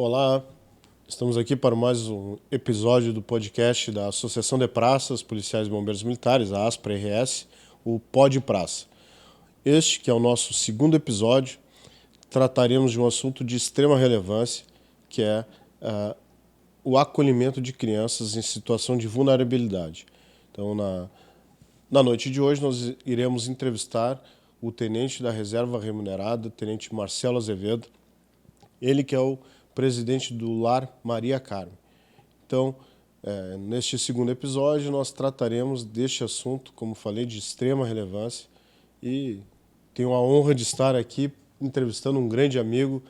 Olá, estamos aqui para mais um episódio do podcast da Associação de Praças, Policiais e Bombeiros Militares, a ASPRA-RS, o Pod Praça. Este, que é o nosso segundo episódio, trataremos de um assunto de extrema relevância, que é o acolhimento de crianças em situação de vulnerabilidade. Então, na noite de hoje, nós iremos entrevistar o tenente da Reserva Remunerada, tenente Marcelo Azevedo, ele que é o presidente do Lar Maria Carmen. Então, neste segundo episódio, nós trataremos deste assunto, como falei, de extrema relevância, e tenho a honra de estar aqui entrevistando um grande amigo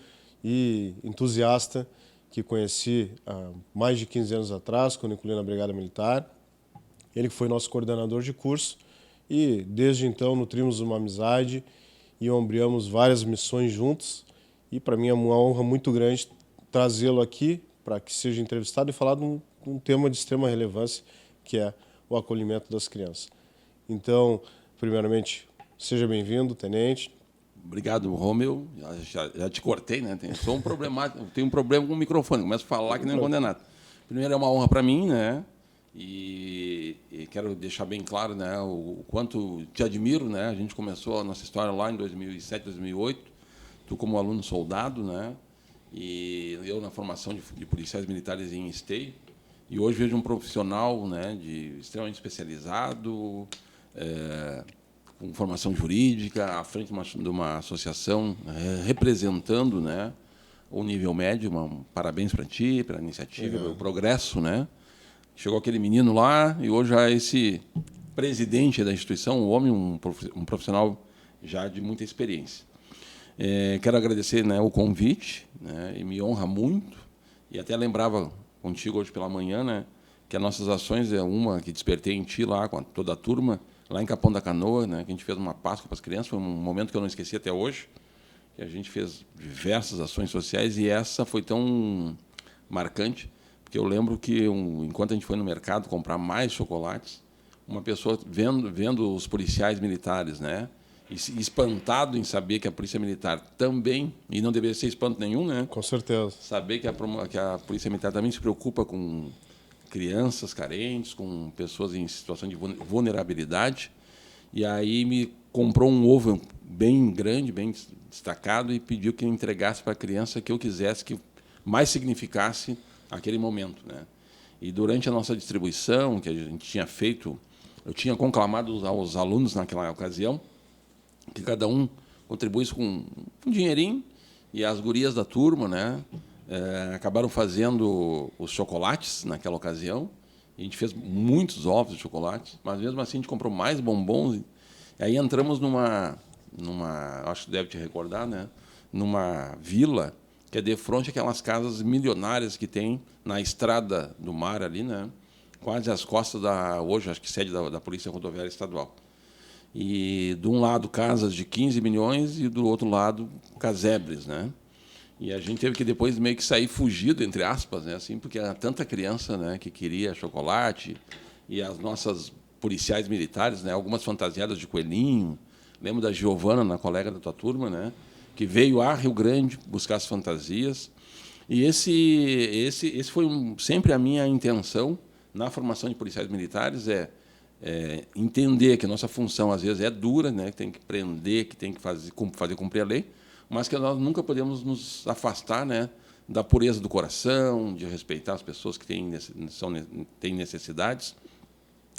e entusiasta que conheci há mais de 15 anos atrás, quando incluí na Brigada Militar. Ele que foi nosso coordenador de curso e, desde então, nutrimos uma amizade e ombreamos várias missões juntos. E, para mim, é uma honra muito grande trazê-lo aqui para que seja entrevistado e falar de um tema de extrema relevância, que é o acolhimento das crianças. Então, primeiramente, seja bem-vindo, tenente. Obrigado, Romeu. Já te cortei, né? Tenho um problema com o microfone, começo a falar que nem um condenado. Primeiro, é uma honra para mim, né? E quero deixar bem claro, né, o quanto te admiro, né? A gente começou a nossa história lá em 2007, 2008, tu como aluno soldado, né? E eu na formação de policiais militares em Esteio. E hoje vejo um profissional, né, extremamente especializado, com formação jurídica, à frente de uma associação representando, né, o nível médio. Parabéns para ti, pela iniciativa, pelo progresso, né? Chegou aquele menino lá e hoje já é esse presidente da instituição, um homem, um profissional já de muita experiência. Quero agradecer, né, o convite, né, e me honra muito. E até lembrava contigo hoje pela manhã, né, que as nossas ações é uma que despertei em ti lá com toda a turma, lá em Capão da Canoa, né, que a gente fez uma Páscoa para as crianças. Foi um momento que eu não esqueci até hoje, que a gente fez diversas ações sociais e essa foi tão marcante, porque eu lembro que enquanto a gente foi no mercado comprar mais chocolates, uma pessoa vendo os policiais militares, né, e espantado em saber que a Polícia Militar também, e não deveria ser espanto nenhum, né? Com certeza. Saber que a Polícia Militar também se preocupa com crianças carentes, com pessoas em situação de vulnerabilidade. E aí me comprou um ovo bem grande, bem destacado, e pediu que eu entregasse para a criança que eu quisesse que mais significasse aquele momento, né? E durante a nossa distribuição, que a gente tinha feito, eu tinha conclamado aos alunos naquela ocasião que cada um contribuísse com um dinheirinho, e as gurias da turma, né, acabaram fazendo os chocolates naquela ocasião. E a gente fez muitos ovos de chocolate, mas mesmo assim a gente comprou mais bombons. E aí entramos numa, acho que deve te recordar, né, numa vila que é de frente àquelas casas milionárias que tem na Estrada do Mar ali, né, quase às costas hoje acho que sede da Polícia Rodoviária Estadual. E de um lado casas de 15 milhões e do outro lado casebres, né? E a gente teve que depois meio que sair fugido, entre aspas, né, assim, porque era tanta criança, né, que queria chocolate, e as nossas policiais militares, né, algumas fantasiadas de coelhinho. Lembro da Giovana, na colega da tua turma, né, que veio a Rio Grande buscar as fantasias. E esse foi sempre a minha intenção na formação de policiais militares, entender que a nossa função, às vezes, é dura, né, que tem que prender, que tem que fazer cumprir a lei, mas que nós nunca podemos nos afastar, né, da pureza do coração, de respeitar as pessoas que têm necessidades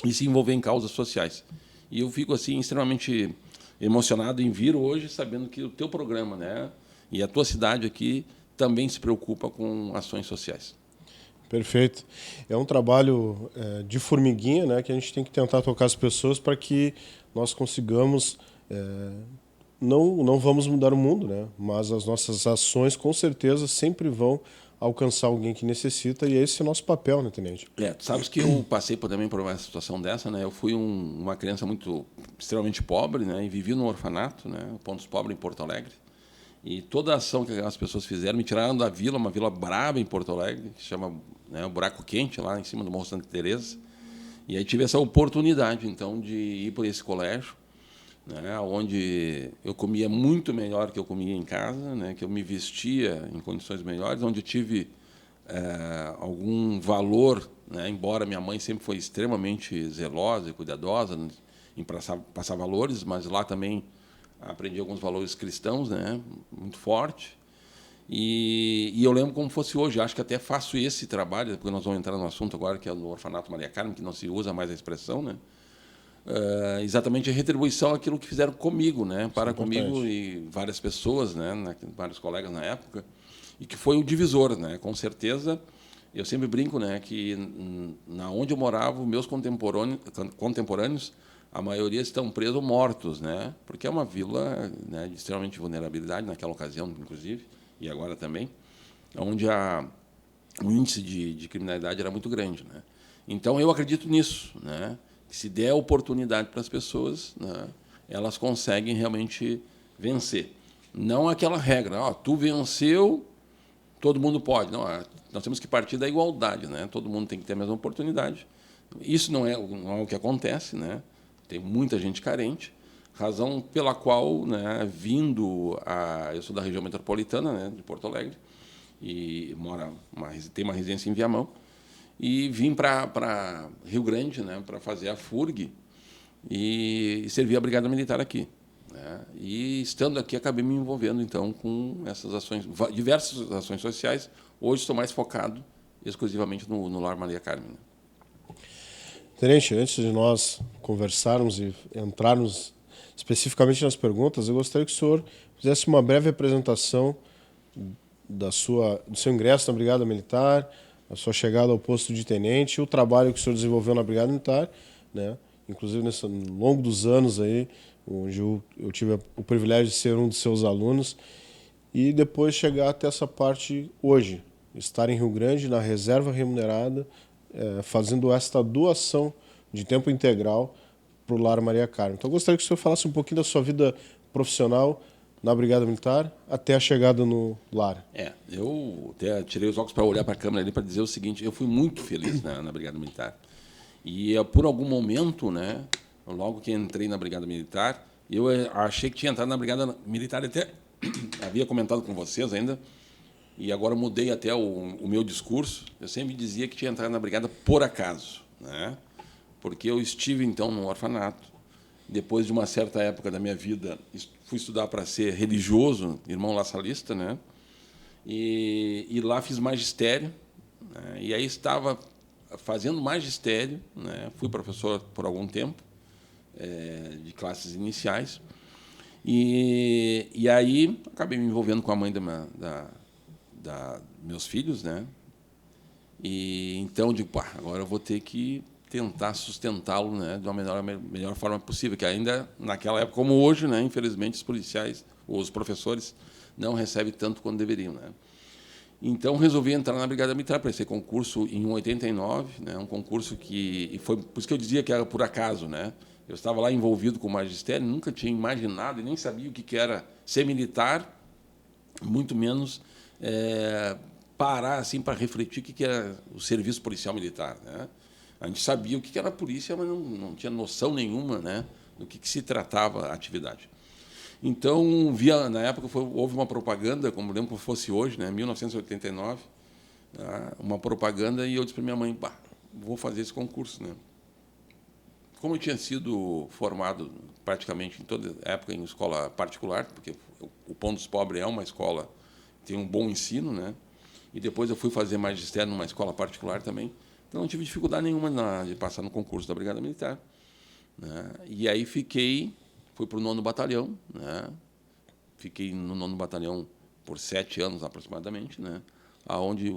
e se envolver em causas sociais. E eu fico assim extremamente emocionado em vir hoje sabendo que o teu programa, né, e a tua cidade aqui também se preocupa com ações sociais. Perfeito. É um trabalho de formiguinha, né, que a gente tem que tentar tocar as pessoas para que nós consigamos... não vamos mudar o mundo, né, mas as nossas ações, com certeza, sempre vão alcançar alguém que necessita, e esse é o nosso papel, né, tenente? Tu sabes que eu passei também por uma situação dessa, né? Eu fui uma criança extremamente pobre, né, e vivi no orfanato, né, Pontos Pobres, em Porto Alegre. E toda a ação que as pessoas fizeram, me tiraram da vila, uma vila braba em Porto Alegre, que se chama, né, o Buraco Quente, lá em cima do Morro Santa Teresa. E aí tive essa oportunidade, então, de ir por esse colégio. né, onde eu comia muito melhor que eu comia em casa, né, que eu me vestia em condições melhores, onde eu tive algum valor, né, embora minha mãe sempre foi extremamente zelosa e cuidadosa em passar valores, mas lá também aprendi alguns valores cristãos, né, muito forte. E eu lembro como fosse hoje. Acho que até faço esse trabalho, porque nós vamos entrar no assunto agora, que é do Orfanato Maria Carmen, que não se usa mais a expressão, né? Exatamente a retribuição àquilo que fizeram comigo, né? Isso é Para comigo importante. e várias pessoas, né? Vários colegas na época, e que foi o divisor, né? Com certeza, eu sempre brinco, né? Que na onde eu morava, meus contemporâneos, a maioria estão presos ou mortos, né? Porque é uma vila, né, de extremamente vulnerabilidade naquela ocasião, inclusive, e agora também, onde o índice de criminalidade era muito grande, né? Então eu acredito nisso, né? Que se der oportunidade para as pessoas, né, elas conseguem realmente vencer. Não aquela regra, ó, tu venceu, todo mundo pode. Não, nós temos que partir da igualdade, né? Todo mundo tem que ter a mesma oportunidade. Isso não é o que acontece, né? Tem muita gente carente, razão pela qual, né, eu sou da região metropolitana, né, de Porto Alegre, e tem uma residência em Viamão, e vim para Rio Grande, né, para fazer a FURG e servir a Brigada Militar aqui, né? E estando aqui acabei me envolvendo então com essas ações, diversas ações sociais. Hoje estou mais focado exclusivamente no Lar Maria Carmen, né? Tenente, antes de nós conversarmos e entrarmos especificamente nas perguntas, eu gostaria que o senhor fizesse uma breve apresentação do seu ingresso na Brigada Militar, a sua chegada ao posto de tenente, o trabalho que o senhor desenvolveu na Brigada Militar, né? Inclusive ao longo dos anos aí, onde eu tive o privilégio de ser um dos seus alunos, e depois chegar até essa parte hoje, estar em Rio Grande, na reserva remunerada, fazendo esta doação de tempo integral para o Lar Maria Carmen. Então eu gostaria que o senhor falasse um pouquinho da sua vida profissional na Brigada Militar até a chegada no lar. Eu até tirei os óculos para olhar para a câmera ali para dizer o seguinte: eu fui muito feliz na Brigada Militar. E por algum momento, né, logo que entrei na Brigada Militar, eu achei que tinha entrado na Brigada Militar, até havia comentado com vocês ainda, e agora mudei até o meu discurso. Eu sempre dizia que tinha entrado na Brigada por acaso, né? Porque eu estive, então, no orfanato. Depois de uma certa época da minha vida, fui estudar para ser religioso, irmão laçalista, né? E lá fiz magistério, né? E aí estava fazendo magistério, né? Fui professor por algum tempo, de classes iniciais, e aí acabei me envolvendo com a mãe meus filhos, né? E então digo, pá, agora eu vou ter que tentar sustentá-lo, né, de uma melhor forma possível, que ainda naquela época como hoje, né, infelizmente os policiais, os professores não recebem tanto quanto deveriam, né? Então resolvi entrar na Brigada Militar, prestei concurso em 89, né, um concurso e foi por isso que eu dizia que era por acaso, né? Eu estava lá envolvido com o magistério, nunca tinha imaginado e nem sabia o que era ser militar, muito menos parar assim para refletir o que era o serviço policial militar, né? A gente sabia o que era a polícia, mas não tinha noção nenhuma, né, do que se tratava a atividade. Então, na época houve uma propaganda, como lembro como fosse hoje, né, 1989, uma propaganda, e eu disse para minha mãe, bah, vou fazer esse concurso, né? Como eu tinha sido formado praticamente em toda a época em escola particular, porque o Pão dos Pobres é uma escola que tem um bom ensino, né? E depois eu fui fazer magistério numa escola particular também. Então, não tive dificuldade nenhuma de passar no concurso da Brigada Militar, né? E aí fui para o 9º Batalhão, né? Fiquei no 9º Batalhão por 7 anos aproximadamente, né? Aonde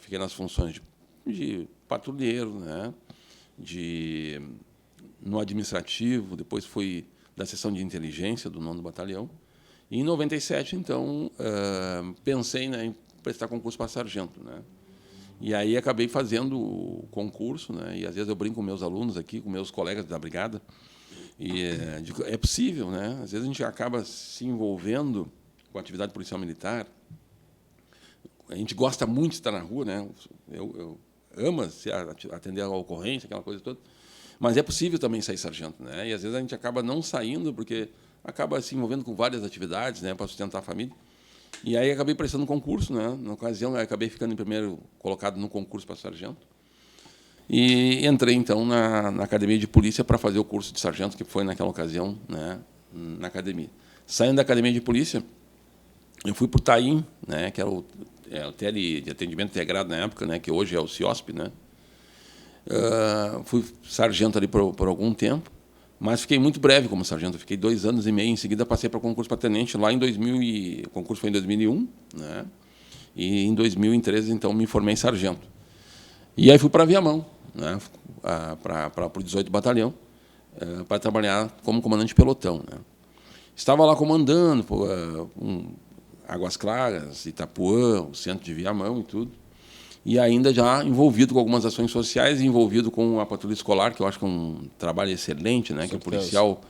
fiquei nas funções de patrulheiro, né? No administrativo, depois fui da seção de inteligência do 9º Batalhão. E em 97, então, pensei, né, em prestar concurso para sargento, né? E aí acabei fazendo o concurso, né? E às vezes eu brinco com meus alunos aqui, com meus colegas da brigada, e é possível, né? Às vezes a gente acaba se envolvendo com a atividade policial militar. A gente gosta muito de estar na rua, né? Eu amo atender a ocorrência, aquela coisa toda. Mas é possível também sair sargento, né? E às vezes a gente acaba não saindo porque acaba se envolvendo com várias atividades, né, para sustentar a família. E aí acabei prestando concurso, né? Na ocasião, acabei ficando em primeiro colocado no concurso para sargento. E entrei, então, na academia de polícia para fazer o curso de sargento, que foi, naquela ocasião, né, na academia. Saindo da academia de polícia, eu fui para o TAIM, né, que era o TL de atendimento integrado na época, né, que hoje é o CIOSP. Né? Fui sargento ali por algum tempo, mas fiquei muito breve como sargento. Fiquei 2 anos e meio. Em seguida, passei para o concurso para tenente lá em 2000. O concurso foi em 2001, né? E em 2013, então, me formei em sargento. E aí fui para Viamão, né? Para o 18º Batalhão, para trabalhar como comandante de pelotão. Né? Estava lá comandando Águas Claras, Itapuã, o centro de Viamão e tudo. E ainda já envolvido com algumas ações sociais, envolvido com a patrulha escolar, que eu acho que é um trabalho excelente, né? Que o policial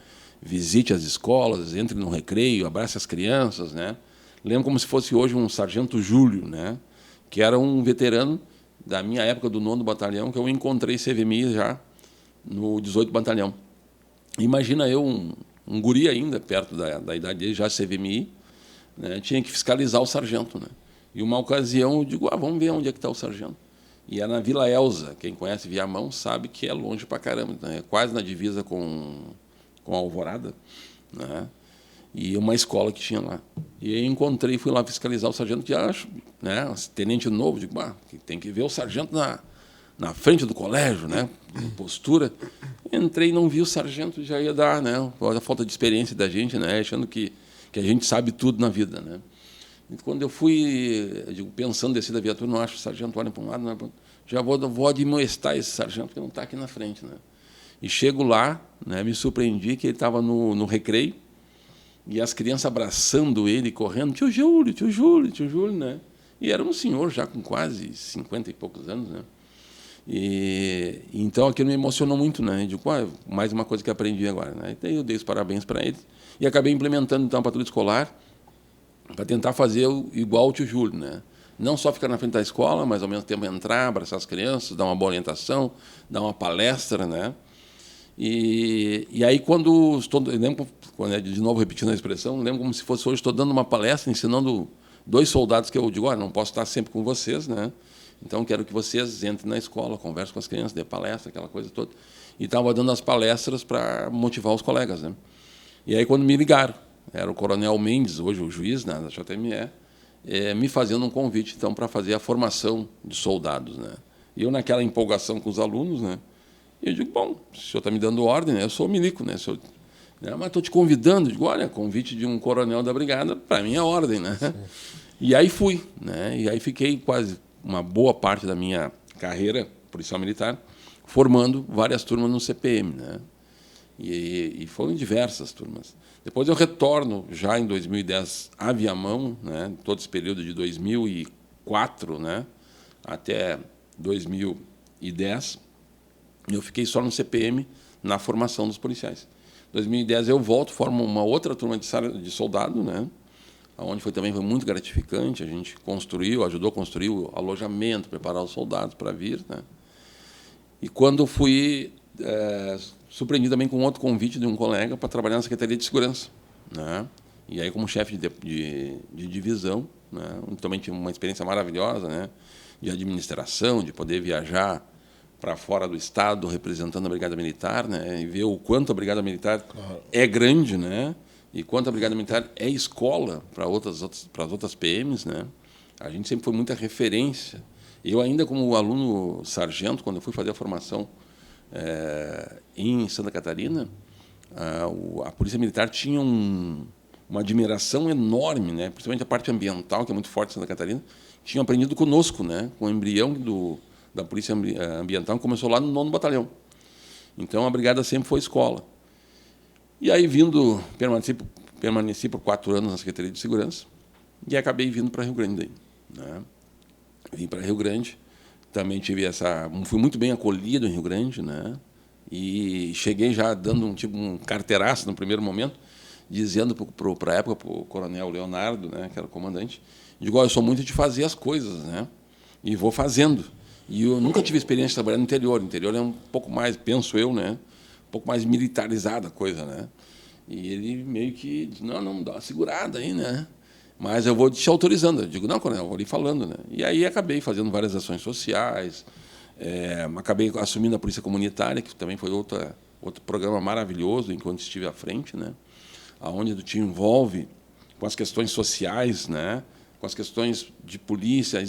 visite as escolas, entre no recreio, abrace as crianças, né? Lembro como se fosse hoje um sargento Júlio, né? Que era um veterano da minha época do 9º Batalhão, que eu encontrei CVMI já no 18º Batalhão. Imagina eu, um guri ainda, perto da idade dele, já CVMI, né? Tinha que fiscalizar o sargento, né? E uma ocasião eu digo, vamos ver onde é que está o sargento. E é na Vila Elza. Quem conhece Viamão sabe que é longe para caramba. Né? É quase na divisa com a Alvorada. Né? E uma escola que tinha lá. E aí encontrei, fui lá fiscalizar o sargento, que acho, né, tenente novo, digo, tem que ver o sargento na frente do colégio, né, postura. Entrei, não vi o sargento, já ia dar, né, a falta de experiência da gente, né, achando que a gente sabe tudo na vida, né. E quando eu fui, pensando descer da viatura, não acho o sargento, olha para um lado, não é para outro, já vou admoestar esse sargento, que não está aqui na frente. Né? E chego lá, né, me surpreendi que ele estava no recreio, e as crianças abraçando ele, correndo, tio Júlio, tio Júlio, tio Júlio. Né? E era um senhor já com quase 50 e poucos anos. Né? E então aquilo me emocionou muito. Né? Eu digo, mais uma coisa que aprendi agora. Né? E daí eu dei os parabéns para ele, e acabei implementando então a patrulha escolar, para tentar fazer igual o tio Júlio, né? Não só ficar na frente da escola, mas ao mesmo tempo entrar, abraçar as crianças, dar uma boa orientação, dar uma palestra, né? E aí quando eu lembro, de novo repetindo a expressão, lembro como se fosse hoje, estou dando uma palestra ensinando 2 soldados que eu digo, não posso estar sempre com vocês, né? Então quero que vocês entrem na escola, conversem com as crianças, dê palestra, aquela coisa toda. E estava dando as palestras para motivar os colegas, né? E aí quando me ligaram, era o Coronel Mendes, hoje o juiz, né, da JME, me fazendo um convite então para fazer a formação de soldados, né? E eu naquela empolgação com os alunos, né? E eu digo, bom, se o senhor está me dando ordem, né, eu sou milico, né? Mas estou te convidando, digo, olha, convite de um coronel da brigada, para mim é ordem, né? Sim. E aí fui, né? E aí fiquei quase uma boa parte da minha carreira policial militar formando várias turmas no CPM, né? E foram diversas turmas. Depois eu retorno, já em 2010, a Viamão, né, todo esse período de 2004, né, até 2010, eu fiquei só no CPM, na formação dos policiais. Em 2010 eu volto, formo uma outra turma de soldado, né, onde também foi muito gratificante, a gente ajudou a construir o alojamento, preparar os soldados para vir. Né, e quando fui... surpreendi também com outro convite de um colega para trabalhar na Secretaria de Segurança, né? E aí como chefe de divisão, né? Também tive uma experiência maravilhosa, né? De administração, de poder viajar para fora do estado representando a Brigada Militar, né? E ver o quanto a Brigada Militar é grande, né? E quanto a Brigada Militar é escola para as outras PMs, né? A gente sempre foi muita referência. Eu ainda como aluno sargento, quando eu fui fazer a formação em Santa Catarina, a Polícia Militar tinha uma admiração enorme, né? Principalmente a parte ambiental, que é muito forte em Santa Catarina, tinham aprendido conosco, né? Com o embrião da Polícia Ambiental, que começou lá no 9º Batalhão. Então, a brigada sempre foi escola. E aí, permaneci por 4 anos na Secretaria de Segurança e acabei vindo para Rio Grande. Né? Vim para Rio Grande, também fui muito bem acolhido em Rio Grande, né? E cheguei já dando um carteiraço no primeiro momento, dizendo para a época, para o coronel Leonardo, né, que era o comandante, digo, eu sou muito de fazer as coisas, né? E vou fazendo. E eu nunca tive experiência de trabalhar no interior. O interior é um pouco mais, penso eu, né? Um pouco mais militarizada a coisa, né? E ele meio que diz, não, dá uma segurada aí, né? Mas eu vou te autorizando. Eu digo, não, coronel, eu vou lhe falando, né? E aí acabei fazendo várias ações sociais, acabei assumindo a Polícia Comunitária, que também foi outro programa maravilhoso enquanto estive à frente, né? Onde tu te envolve com as questões sociais, né? Com as questões de polícia,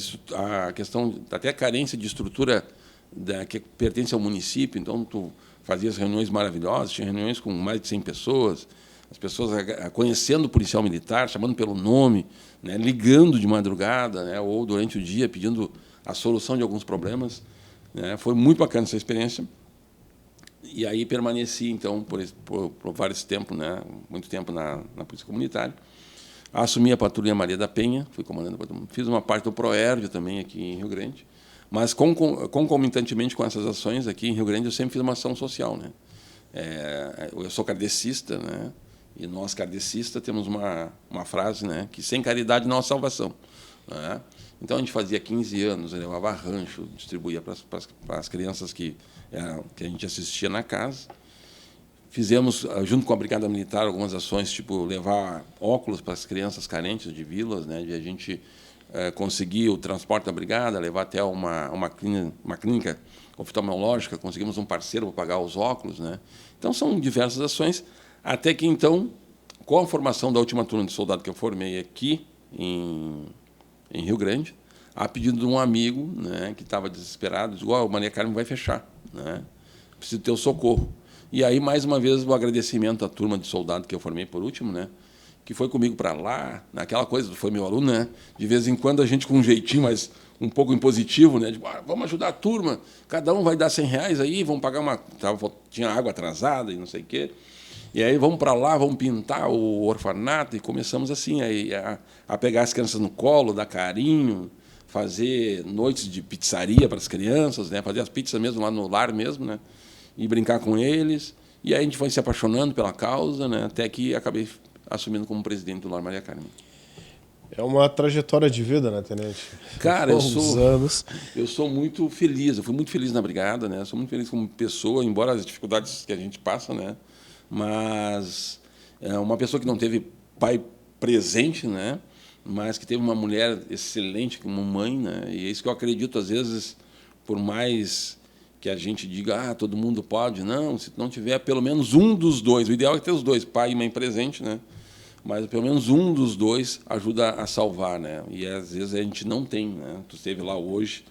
a questão até a carência de estrutura que pertence ao município. Então, tu fazias reuniões maravilhosas, tinha reuniões com mais de 100 pessoas, as pessoas conhecendo o policial militar, chamando pelo nome, né? Ligando de madrugada, né? Ou durante o dia, pedindo a solução de alguns problemas, né? Foi muito bacana essa experiência. E aí permaneci, então, por vários tempos, né? Muito tempo na Polícia Comunitária. Assumi a Patrulha Maria da Penha, fui comandando, fiz uma parte do Proérdio também aqui em Rio Grande, mas concomitantemente com essas ações aqui em Rio Grande eu sempre fiz uma ação social, né? Eu sou kardecista, né? E nós kardecistas temos uma frase, né? Que sem caridade não há salvação, né? Então a gente fazia 15 anos, eu levava rancho, distribuía para as crianças que a gente assistia na casa. Fizemos, junto com a Brigada Militar, algumas ações, tipo levar óculos para as crianças carentes de vilas, né, de a gente conseguir o transporte da brigada, levar até uma clínica oftalmológica, conseguimos um parceiro para pagar os óculos, né. Então, são diversas ações, até que, então, com a formação da última turma de soldado que eu formei aqui em Rio Grande, a pedido de um amigo, né, que estava desesperado, disse, o Maria Carmen vai fechar, né, preciso ter o socorro. E aí, mais uma vez, o agradecimento à turma de soldado que eu formei por último, né? Que foi comigo para lá, naquela coisa, foi meu aluno, né? De vez em quando a gente com um jeitinho, mas um pouco impositivo, né? Tipo, vamos ajudar a turma, cada um vai dar R$ 100 aí, vamos pagar tinha água atrasada e não sei o quê. E aí vamos para lá, vamos pintar o orfanato e começamos assim a pegar as crianças no colo, dar carinho, fazer noites de pizzaria para as crianças, né? Fazer as pizzas mesmo lá no lar mesmo, né? E brincar com eles. E aí a gente foi se apaixonando pela causa, né? Até que acabei assumindo como presidente do Lar Maria Carmen. É uma trajetória de vida, né, tenente? Cara, eu sou muito feliz. Eu fui muito feliz na brigada, né? Sou muito feliz como pessoa, embora as dificuldades que a gente passa, né? Mas é uma pessoa que não teve pai presente, né? Mas que teve uma mulher excelente como mãe, né? E é isso que eu acredito, às vezes, por mais que a gente diga, todo mundo pode. Não, se não tiver pelo menos um dos dois, o ideal é ter os dois, pai e mãe presente, né? Mas pelo menos um dos dois ajuda a salvar, né? E às vezes a gente não tem, né? Tu esteve lá hoje,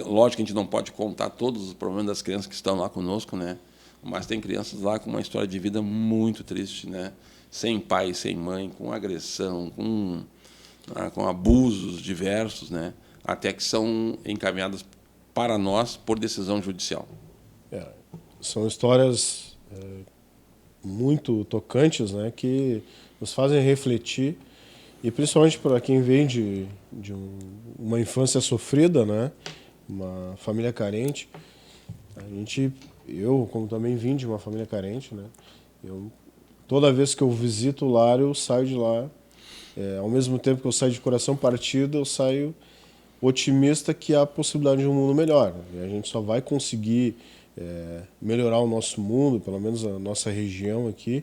lógico que a gente não pode contar todos os problemas das crianças que estão lá conosco, né? Mas tem crianças lá com uma história de vida muito triste, né? Sem pai, sem mãe, com agressão, com abusos diversos, né? Até que são encaminhadas para nós por decisão judicial. São histórias muito tocantes, né, que nos fazem refletir, e principalmente para quem vem de uma infância sofrida, né, uma família carente. Eu, como também vim de uma família carente, né, toda vez que eu visito o lar, eu saio de lá, ao mesmo tempo que eu saio de coração partido, eu saio otimista que há a possibilidade de um mundo melhor. E a gente só vai conseguir melhorar o nosso mundo, pelo menos a nossa região aqui,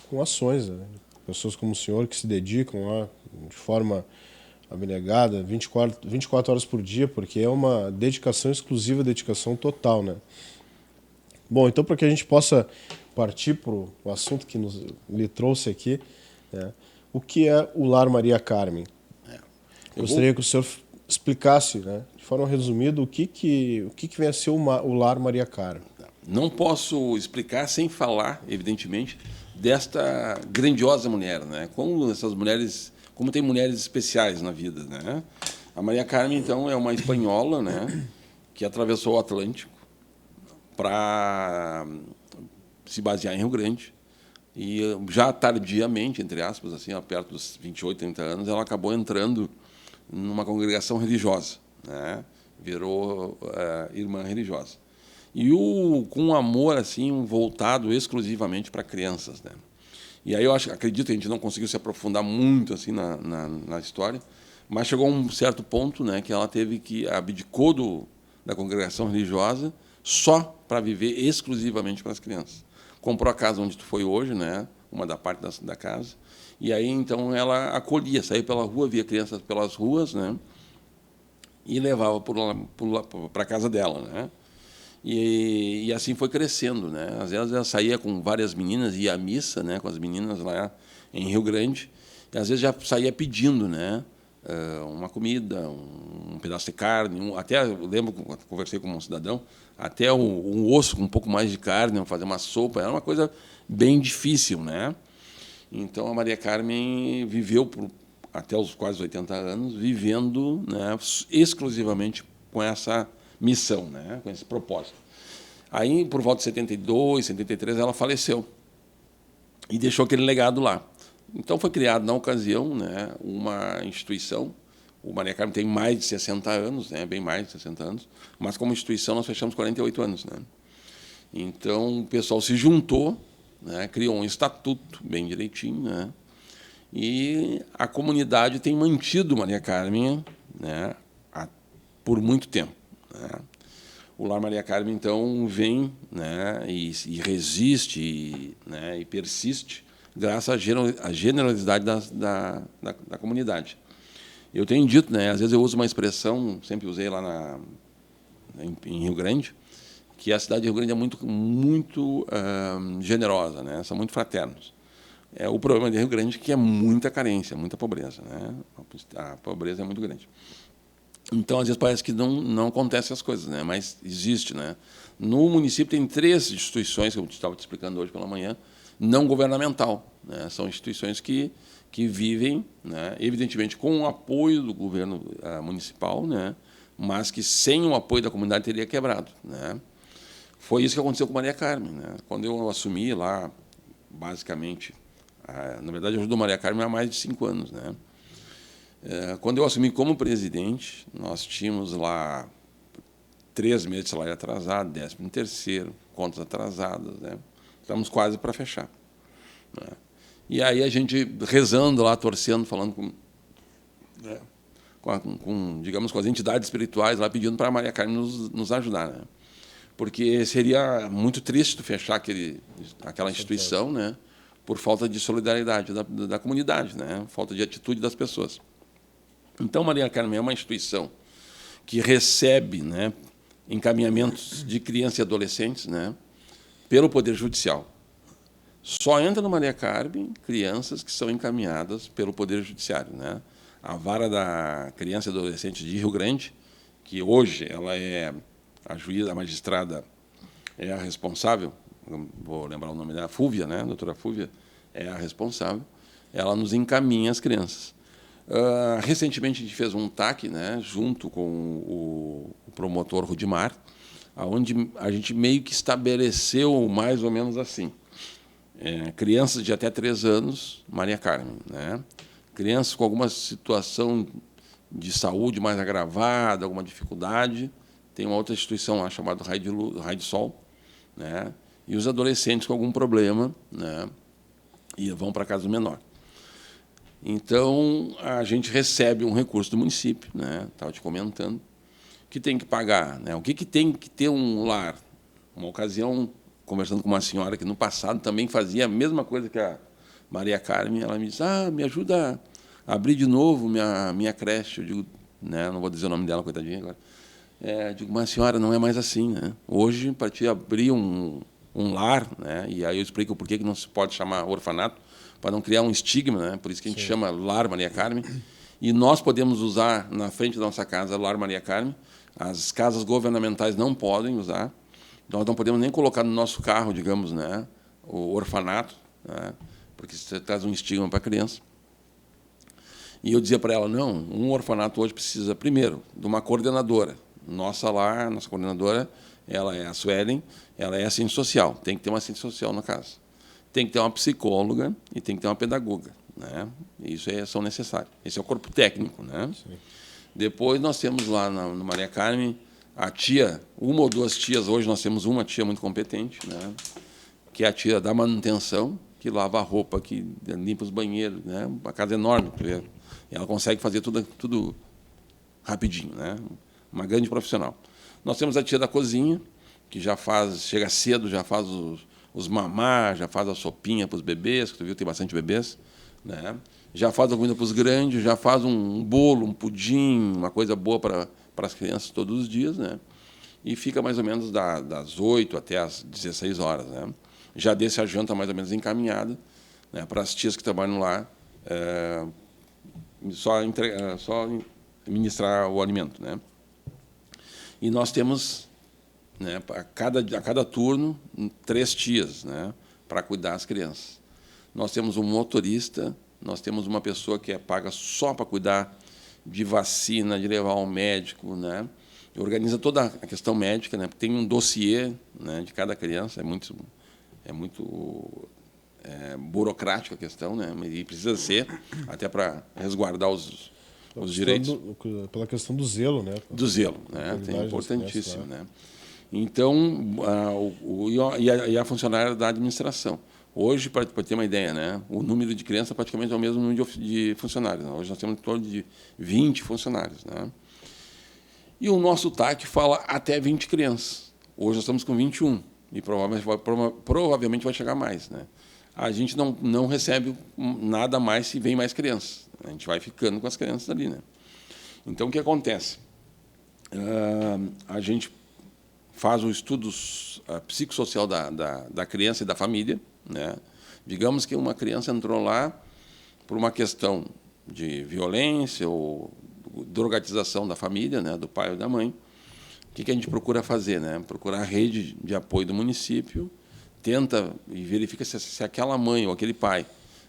com ações, né? Pessoas como o senhor que se dedicam lá de forma abnegada, 24 horas por dia, porque é uma dedicação exclusiva, dedicação total, né? Bom, então para que a gente possa partir para o assunto que lhe trouxe aqui, né? O que é o Lar Maria Carmen? Gostaria que o senhor explicasse, né, de forma resumida, o que vem a ser o Lar Maria Carmen. Não posso explicar sem falar, evidentemente, desta grandiosa mulher, né? Como tem mulheres especiais na vida, né? A Maria Carmen, então, é uma espanhola, né, que atravessou o Atlântico para se basear em Rio Grande. E já tardiamente, entre aspas, assim, perto dos 28, 30 anos, ela acabou entrando numa congregação religiosa, né? Virou irmã religiosa. E com um amor assim voltado exclusivamente para crianças, né? E aí acredito que a gente não conseguiu se aprofundar muito assim na história, mas chegou a um certo ponto, né, que ela abdicou da congregação religiosa, só para viver exclusivamente para as crianças. Comprou a casa onde tu foi hoje, né? Uma da parte da casa, e aí então ela acolhia, saía pela rua, via crianças pelas ruas, né? E levava para a casa dela, né? E assim foi crescendo, né? Às vezes ela saía com várias meninas, ia à missa, né? Com as meninas lá em Rio Grande, e às vezes já saía pedindo, né? Uma comida, um pedaço de carne, até eu lembro, conversei com um cidadão, até um osso com um pouco mais de carne, fazer uma sopa, era uma coisa bem difícil, né? Então a Maria Carmen viveu até os quase 80 anos, vivendo, né, exclusivamente com essa missão, né, com esse propósito. Aí, por volta de 72, 73, ela faleceu e deixou aquele legado lá. Então foi criado, na ocasião, né, uma instituição. O Maria Carmen tem mais de 60 anos, né, bem mais de 60 anos, mas como instituição nós fechamos 48 anos. Né? Então o pessoal se juntou, né, criou um estatuto bem direitinho, né, e a comunidade tem mantido Maria Carmen, né, por muito tempo. Né? O Lar Maria Carmen, então, vem, né, e resiste, né, e persiste graças à generosidade da comunidade. Eu tenho dito, né, às vezes eu uso uma expressão, sempre usei lá em Rio Grande, que a cidade de Rio Grande é muito generosa, né, são muito fraternos. O problema de Rio Grande é que é muita carência, muita pobreza. Né? A pobreza é muito grande. Então, às vezes, parece que não acontecem as coisas, né? Mas existe. Né? No município tem 3 instituições, que eu estava te explicando hoje pela manhã, não governamental. Né? São instituições que vivem, né, evidentemente, com o apoio do governo municipal, né, mas que sem o apoio da comunidade teria quebrado. Né? Foi isso que aconteceu com Maria Carmen. Né? Quando eu assumi lá, basicamente, na verdade, eu ajudo Maria Carmen há mais de 5 anos. Né? Quando eu assumi como presidente, nós tínhamos lá 3 meses de salário atrasado, 13º, contas atrasadas. Né? Estamos quase para fechar. Né? E aí a gente rezando lá, torcendo, falando digamos, com as entidades espirituais lá, pedindo para a Maria Carmen nos ajudar. Né? Porque seria muito triste fechar aquela instituição, né? Por falta de solidariedade da comunidade, né? Falta de atitude das pessoas. Então, Maria Carmen é uma instituição que recebe, né, encaminhamentos de crianças e adolescentes, né, pelo Poder Judicial. Só entra no Maria Carmen crianças que são encaminhadas pelo Poder Judiciário. Né? A Vara da Criança e Adolescente de Rio Grande, que hoje ela é a juíza, a magistrada é a responsável, vou lembrar o nome dela, Fúvia, né? A doutora Fúvia é a responsável, ela nos encaminha as crianças. Recentemente a gente fez um TAC, né, junto com o promotor Rudimar, onde a gente meio que estabeleceu mais ou menos assim. Crianças de até 3 anos, Maria Carmen. Né? Crianças com alguma situação de saúde mais agravada, alguma dificuldade, tem uma outra instituição lá chamada Raio de Sol, né? E os adolescentes com algum problema, né, e vão para a casa do menor. Então, a gente recebe um recurso do município, né, estava te comentando, que tem que pagar. Né, o que tem que ter um lar? Uma ocasião, conversando com uma senhora que, no passado, também fazia a mesma coisa que a Maria Carmen, ela me disse, me ajuda a abrir de novo minha creche. Eu digo, né, não vou dizer o nome dela, coitadinha agora. Digo, mas senhora, não é mais assim. Né? Hoje, para te abrir um lar, né, e aí eu explico o porquê que não se pode chamar orfanato, para não criar um estigma, né, por isso que a gente chama Lar Maria Carmen, e nós podemos usar na frente da nossa casa Lar Maria Carmen, as casas governamentais não podem usar, nós não podemos nem colocar no nosso carro, digamos, né, o orfanato, né, porque isso traz um estigma para a criança. E eu dizia para ela, não, um orfanato hoje precisa, primeiro, de uma coordenadora. Nossa coordenadora, ela é a Suelen, ela é assistente social, tem que ter uma assistente social na casa. Tem que ter uma psicóloga e tem que ter uma pedagoga. Né? Isso são necessários. Esse é o corpo técnico. Né? Depois nós temos lá no Maria Carmen a tia, 1 ou 2 tias, hoje nós temos uma tia muito competente, né? Que é a tia da manutenção, que lava a roupa, que limpa os banheiros. Né? Uma casa enorme. Ela consegue fazer tudo rapidinho. Né? Uma grande profissional. Nós temos a tia da cozinha, que chega cedo, já faz os mamar, já faz a sopinha para os bebês, que tu viu, tem bastante bebês, né? Já faz a comida para os grandes, já faz um bolo, um pudim, uma coisa boa para as crianças todos os dias, né? E fica mais ou menos das 8 até as 16 horas, né? Já deixa a janta mais ou menos encaminhada, né, para as tias que trabalham lá, só ministrar o alimento, né? E nós temos, né, a cada turno 3 tias, né, para cuidar das crianças. Nós temos um motorista, nós temos uma pessoa que é paga só para cuidar de vacina, de levar ao médico, né? Organiza toda a questão médica, né? Tem um dossiê, né, de cada criança, é muito burocrática a questão, né? E precisa ser até para resguardar os direitos. Pela questão do zelo, né? Do zelo, né? É importantíssimo, né? Então, a funcionária da administração. Hoje, para ter uma ideia, né, o número de crianças praticamente é o mesmo número de funcionários. Hoje nós temos em torno de 20 funcionários, né? E o nosso TAC fala até 20 crianças. Hoje nós estamos com 21 e provavelmente vai chegar mais, né? A gente não recebe nada mais se vem mais crianças. A gente vai ficando com as crianças ali, né? Então, o que acontece? A gente faz o estudo psicossocial da criança e da família, né? Digamos que uma criança entrou lá por uma questão de violência ou drogatização da família, né, do pai ou da mãe. O que a gente procura fazer, né? Procurar a rede de apoio do município, tenta e verifica se aquela mãe ou aquele pai,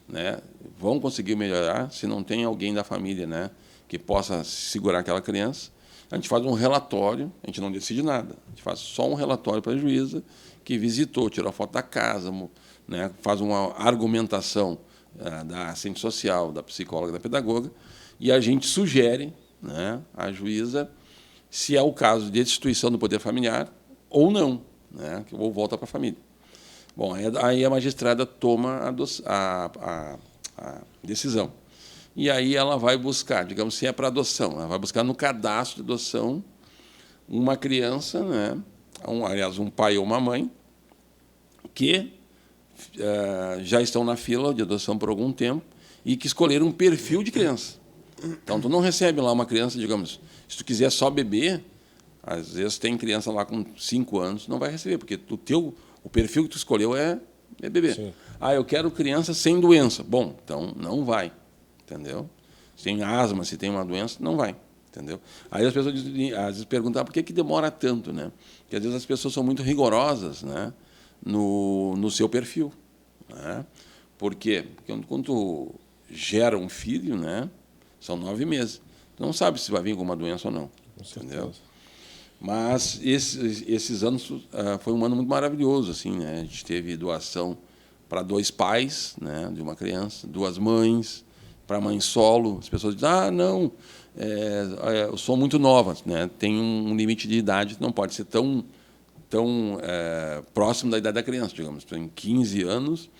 né, vão conseguir melhorar, se não tem alguém da família, né, que possa segurar aquela criança. A gente faz um relatório, a gente não decide nada, a gente faz só um relatório para a juíza que visitou, tirou a foto da casa, né, faz uma argumentação da assistente social, da psicóloga, da pedagoga, e a gente sugere, né, à juíza se é o caso de destituição do poder familiar ou não, né, ou volta para a família. Bom, aí a magistrada toma a decisão. E aí ela vai buscar, digamos, se é para adoção, ela vai buscar no cadastro de adoção uma criança, né, aliás, um pai ou uma mãe, que já estão na fila de adoção por algum tempo e que escolheram um perfil de criança. Então, tu não recebe lá uma criança, digamos, se tu quiser só bebê, às vezes tem criança lá com 5 anos, não vai receber, porque o perfil que tu escolheu é bebê. Sim. Eu quero criança sem doença. Bom, então não vai, entendeu? Se tem asma, se tem uma doença, não vai, entendeu? Aí as pessoas às vezes perguntam por que demora tanto, né? Porque às vezes as pessoas são muito rigorosas, né, no seu perfil, né? Por quê? Porque quando tu gera um filho, né, são 9 meses. Tu não sabe se vai vir com uma doença ou não, entendeu? Mas esses anos foi um ano muito maravilhoso, assim, né? A gente teve doação para 2 pais, né, de uma criança, 2 mães, para mãe solo. As pessoas dizem: não, eu sou muito nova, né? Tem um limite de idade, não pode ser tão próximo da idade da criança, digamos. Tem 15 anos,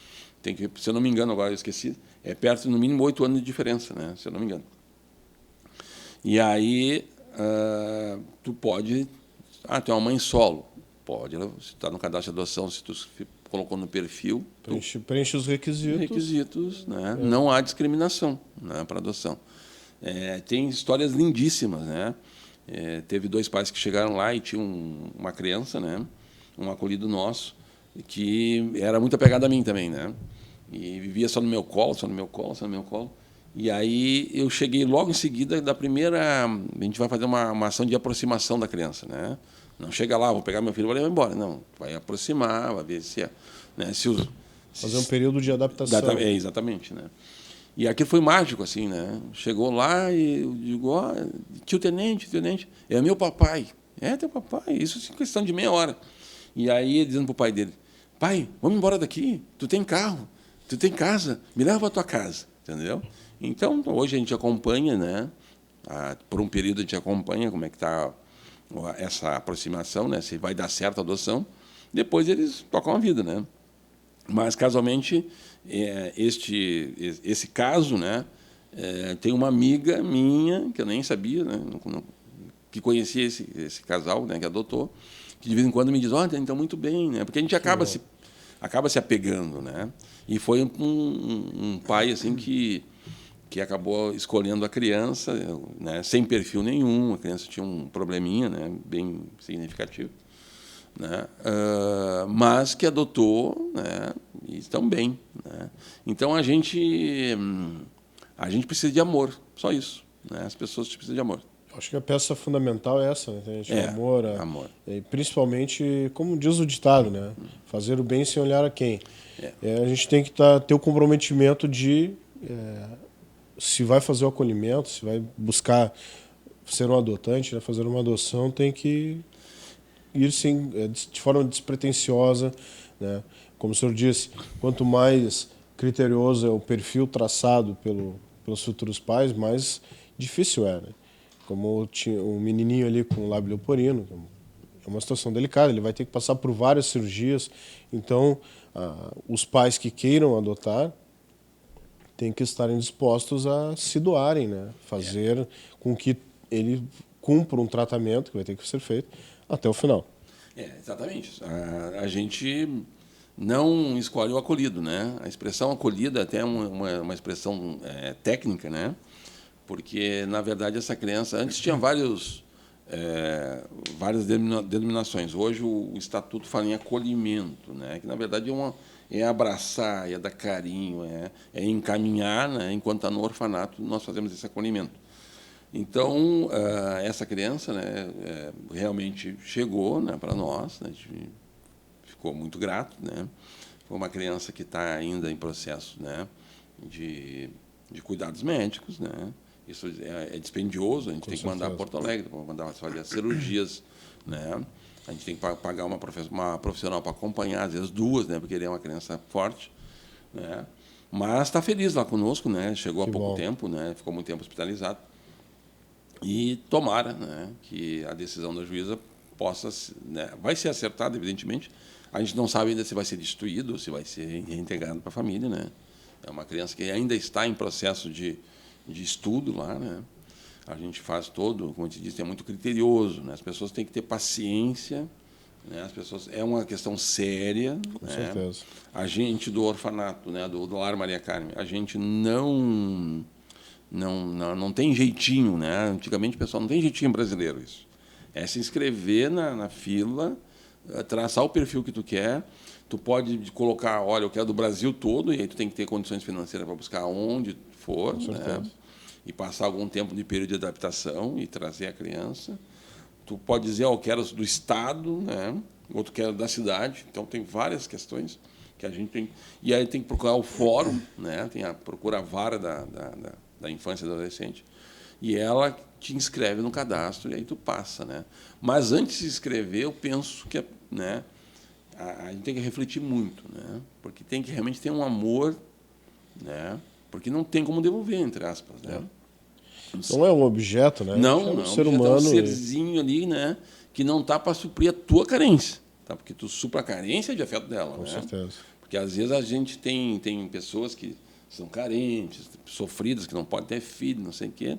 tem que, se eu não me engano, agora eu esqueci, é perto, no mínimo, 8 anos de diferença, né, se eu não me engano. E aí tu pode... tu é uma mãe solo. Pode, se está no cadastro de adoção, se tu colocou no perfil... Preenche os requisitos. Requisitos, né? Não há discriminação, né, para adoção. Tem histórias lindíssimas, né? Teve 2 pais que chegaram lá e tinham uma criança, né, um acolhido nosso, que era muito apegado a mim também, né? E vivia só no meu colo, só no meu colo, só no meu colo. E aí eu cheguei logo em seguida da primeira... A gente vai fazer uma ação de aproximação da criança, né? Não chega lá, vou pegar meu filho e vou embora. Não, vai aproximar, vai ver se... Fazer um período de adaptação. Exatamente, né? E aquilo foi mágico, assim, né? Chegou lá e eu digo: tio Tenente, é meu papai. É teu papai, isso é questão de meia hora. E aí ele dizendo para o pai dele: pai, vamos embora daqui, tu tem carro, tu tem casa, me leva para a tua casa, entendeu? Então, hoje a gente acompanha, né? Por um período a gente acompanha como é que está essa aproximação, né? Se vai dar certo a adoção. Depois eles tocam a vida, né? Mas, casualmente, esse caso, né, tem uma amiga minha, que eu nem sabia, né, que conhecia esse casal, né, que adotou, que de vez em quando me diz, olha, então muito bem, né? Porque a gente acaba se apegando, né? E foi um pai assim que acabou escolhendo a criança, né, sem perfil nenhum. A criança tinha um probleminha, né, bem significativo, né, mas que adotou, né, e estão bem, né? Então a gente precisa de amor, só isso, né? As pessoas precisam de amor. Acho que a peça fundamental é essa, né? Gente, o Amor. E principalmente, como diz o ditado, né? Fazer o bem sem olhar a quem. A gente tem que ter o comprometimento de, se vai fazer o acolhimento, se vai buscar ser um adotante, né? Fazer uma adoção, tem que ir de forma despretensiosa, né? Como o senhor disse, quanto mais criterioso é o perfil traçado pelos futuros pais, mais difícil é, né? Como tinha um menininho ali com lábio leporino, é uma situação delicada, ele vai ter que passar por várias cirurgias. Então, os pais que queiram adotar têm que estarem dispostos a se doarem, né? Fazer com que ele cumpra um tratamento que vai ter que ser feito até o final. Exatamente. A gente não escolhe o acolhido, né? A expressão acolhida até é uma expressão técnica, né? Porque, na verdade, essa criança antes tinha várias denominações. Hoje o estatuto fala em acolhimento, né? Que na verdade é abraçar, é dar carinho, é encaminhar, né? Enquanto está no orfanato nós fazemos esse acolhimento. Então essa criança, né, realmente chegou, né, para nós, né? A gente ficou muito grato, né? Foi uma criança que está ainda em processo, né, de cuidados médicos, né? Isso é dispendioso, a gente tem que mandar para Porto Alegre, mandar fazer as cirurgias, né? A gente tem que pagar uma profissional para acompanhar, às vezes duas, né? Porque ele é uma criança forte, né? Mas está feliz lá conosco, né? Chegou há pouco tempo, né? Ficou muito tempo hospitalizado. E tomara, né, que a decisão da juíza possa, né, vai ser acertada, evidentemente. A gente não sabe ainda se vai ser destituído ou se vai ser reintegrado para a família, né? É uma criança que ainda está em processo de estudo lá, né? A gente faz todo, como a gente disse, é muito criterioso, né? As pessoas têm que ter paciência, né? As pessoas, é uma questão séria. Com certeza. A gente do orfanato, né, do Lar Maria Carmen, a gente não tem jeitinho, né? Antigamente, pessoal, não tem jeitinho brasileiro isso. É se inscrever na fila, traçar o perfil que tu quer. Tu pode colocar, olha, eu quero do Brasil todo, e aí tu tem que ter condições financeiras para buscar onde for, né? E passar algum tempo de período de adaptação e trazer a criança. Tu pode dizer, eu quero do estado, né? Outro quero da cidade. Então tem várias questões que a gente tem. E aí tem que procurar o fórum, né? Procura a vara da infância e do adolescente, e ela te inscreve no cadastro e aí tu passa, né? Mas antes de se inscrever, eu penso que, né, a gente tem que refletir muito, né? Porque tem que realmente ter um amor, né? Porque não tem como devolver, entre aspas, né? Não é um objeto, né? Não, é um ser humano, humano. É um serzinho ali, né? Que não está para suprir a tua carência, tá? Porque tu supra a carência de afeto dela, Com né? certeza. Porque às vezes a gente tem pessoas que são carentes, sofridas, que não podem ter filho, não sei o quê.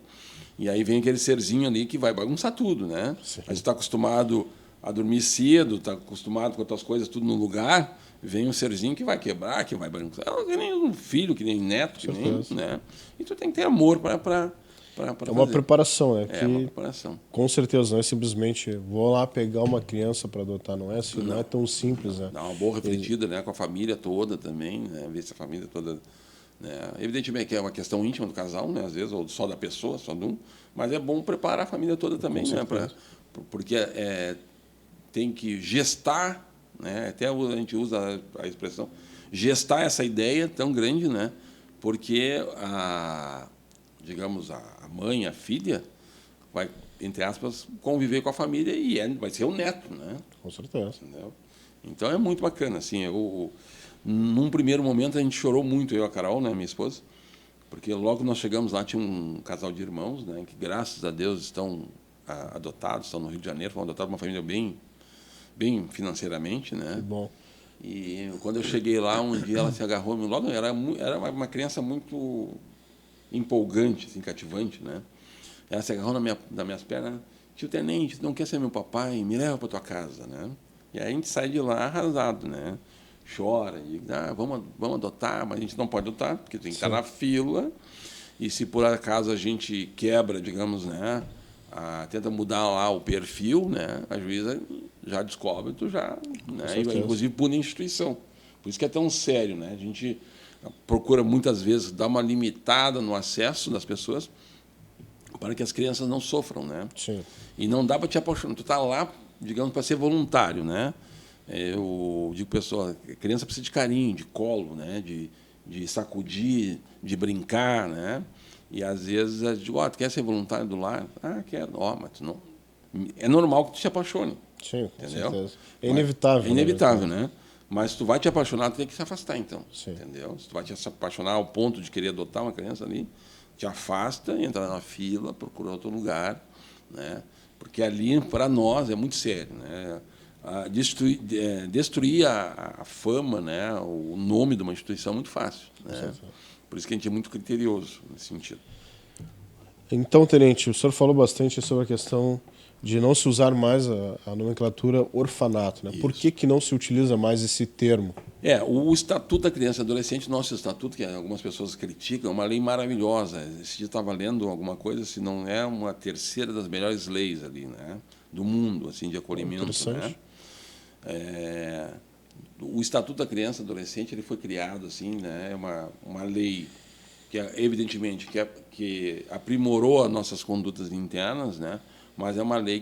E aí vem aquele serzinho ali que vai bagunçar tudo, né? Sim. A gente está acostumado a dormir cedo, está acostumado com as tuas coisas tudo no lugar, vem um serzinho que vai quebrar, que vai bagunçar. Que nem um filho, que nem neto, que nem, né? E tu tem que ter amor para é uma preparação, né? É uma preparação. Com certeza, não é simplesmente vou lá pegar uma criança para adotar, não é assim, não é tão simples, né? Dá uma boa refletida, né, com a família toda também, né? Ver se a família toda, né? Evidentemente que é uma questão íntima do casal, né, às vezes, ou só da pessoa, só de um, mas é bom preparar a família toda também, né? Porque tem que gestar, né? Até a gente usa a expressão gestar essa ideia tão grande, né? Porque digamos, a mãe, a filha, vai, entre aspas, conviver com a família e vai ser o neto, né? Com certeza. Entendeu? Então é muito bacana, assim. Num primeiro momento a gente chorou muito, eu e a Carol, né, minha esposa, porque logo nós chegamos lá tinha um casal de irmãos, né, que graças a Deus estão adotados, estão no Rio de Janeiro, foram adotados uma família bem financeiramente, né? Que bom. E quando eu cheguei lá um dia ela se agarrou logo, era uma criança muito empolgante, assim, cativante, né? Ela se agarrou nas minhas pernas tio Tenente, não quer ser meu papai? Me leva para tua casa, né? E aí a gente sai de lá arrasado, né? Chora, e vamos adotar, mas a gente não pode adotar, porque tem que estar na fila. E se por acaso a gente quebra, digamos, né? Tenta mudar lá o perfil, né? A juíza já descobre, tu já, né? E, inclusive pune a instituição. Por isso que é tão sério, né? A gente procura muitas vezes dar uma limitada no acesso das pessoas para que as crianças não sofram, né? Sim. E não dá para te apaixonar. Tu está lá, digamos, para ser voluntário, né? Eu digo, pessoal, a criança precisa de carinho, de colo, né? De sacudir, de brincar, né? E às vezes eu digo, tu quer ser voluntário do lar? Quero. Mas tu não. É normal que tu se apaixone. Sim, com entendeu? certeza. É inevitável. É inevitável, né? Mas se tu vai te apaixonar, tu tem que se afastar, então. Sim. Entendeu? Se tu vai te apaixonar ao ponto de querer adotar uma criança ali, te afasta, entra na fila, procura outro lugar, né? Porque ali, para nós, é muito sério, né? Destruir a fama, né? O nome de uma instituição é muito fácil, né? Por isso que a gente é muito criterioso nesse sentido. Então, Tenente, o senhor falou bastante sobre a questão de não se usar mais a nomenclatura orfanato, né? Por que não se utiliza mais esse termo? O Estatuto da Criança e Adolescente, nosso estatuto, que algumas pessoas criticam, é uma lei maravilhosa. Esse dia estava lendo alguma coisa, se não é uma terceira das melhores leis ali, né, do mundo, assim, de acolhimento. Interessante. Né? O Estatuto da Criança e Adolescente ele foi criado assim, né, é uma lei que evidentemente que aprimorou as nossas condutas internas, né, mas é uma lei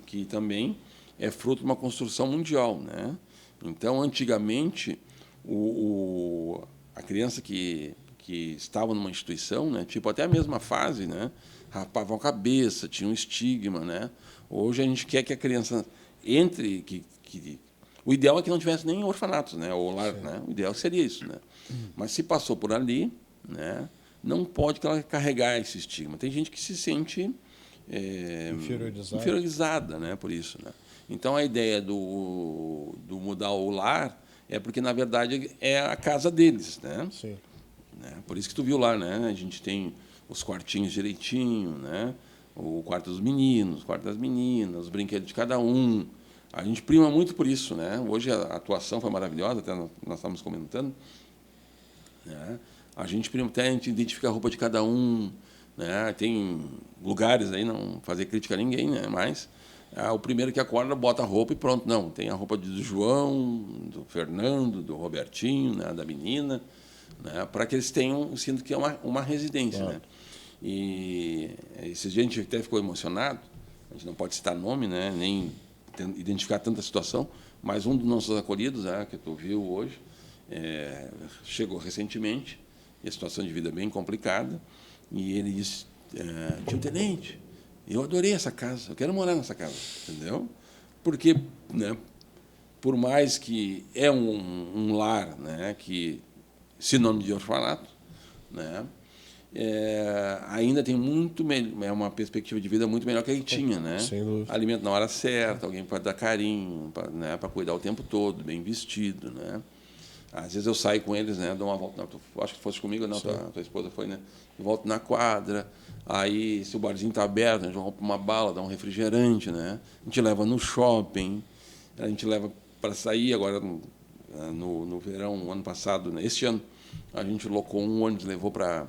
que também é fruto de uma construção mundial, né? Então, antigamente, a criança que estava numa instituição, né, tipo até a mesma fase, né, rapavam a cabeça, tinha um estigma, né? Hoje a gente quer que a criança entre, o ideal é que não tivesse nem orfanatos, né, ou lar, né? O ideal seria isso, né? Mas se passou por ali, né, não pode carregar esse estigma. Tem gente que se sente inferiorizada, né, por isso, né? Então, a ideia do mudar o lar é porque, na verdade, é a casa deles, né? Sim. Por isso que tu viu lá, né? A gente tem os quartinhos direitinho, né? O quarto dos meninos, o quarto das meninas, os brinquedos de cada um. A gente prima muito por isso, né? Hoje a atuação foi maravilhosa, até nós estávamos comentando, né? A gente identifica a roupa de cada um, né? Tem lugares aí, não fazer crítica a ninguém, né? Mas o primeiro que acorda bota a roupa e pronto. Não, tem a roupa do João, do Fernando, do Robertinho, né, da menina, né, para que eles sintam que é uma residência. Né? E esses dias a gente até ficou emocionado, a gente não pode citar nome, né, nem identificar tanta situação, mas um dos nossos acolhidos, que tu viu hoje, chegou recentemente, e a situação de vida é bem complicada, e ele disse, tio Tenente, eu adorei essa casa, eu quero morar nessa casa, entendeu? Porque, né, por mais que é um lar, né, que sinônimo de orfanato, né, ainda tem uma perspectiva de vida muito melhor que ele tinha, né? Sem dúvida. Alimento na hora certa, alguém pode dar carinho, né, para cuidar o tempo todo, bem vestido, né? Às vezes eu saio com eles, né, dou uma volta, acho que fosse comigo, não, tua esposa foi, né? Volto na quadra, aí se o barzinho está aberto, a gente rouba uma bala, dá um refrigerante, né? A gente leva no shopping, a gente leva para sair agora no verão, ano passado, né? Este ano, a gente locou um ônibus, levou para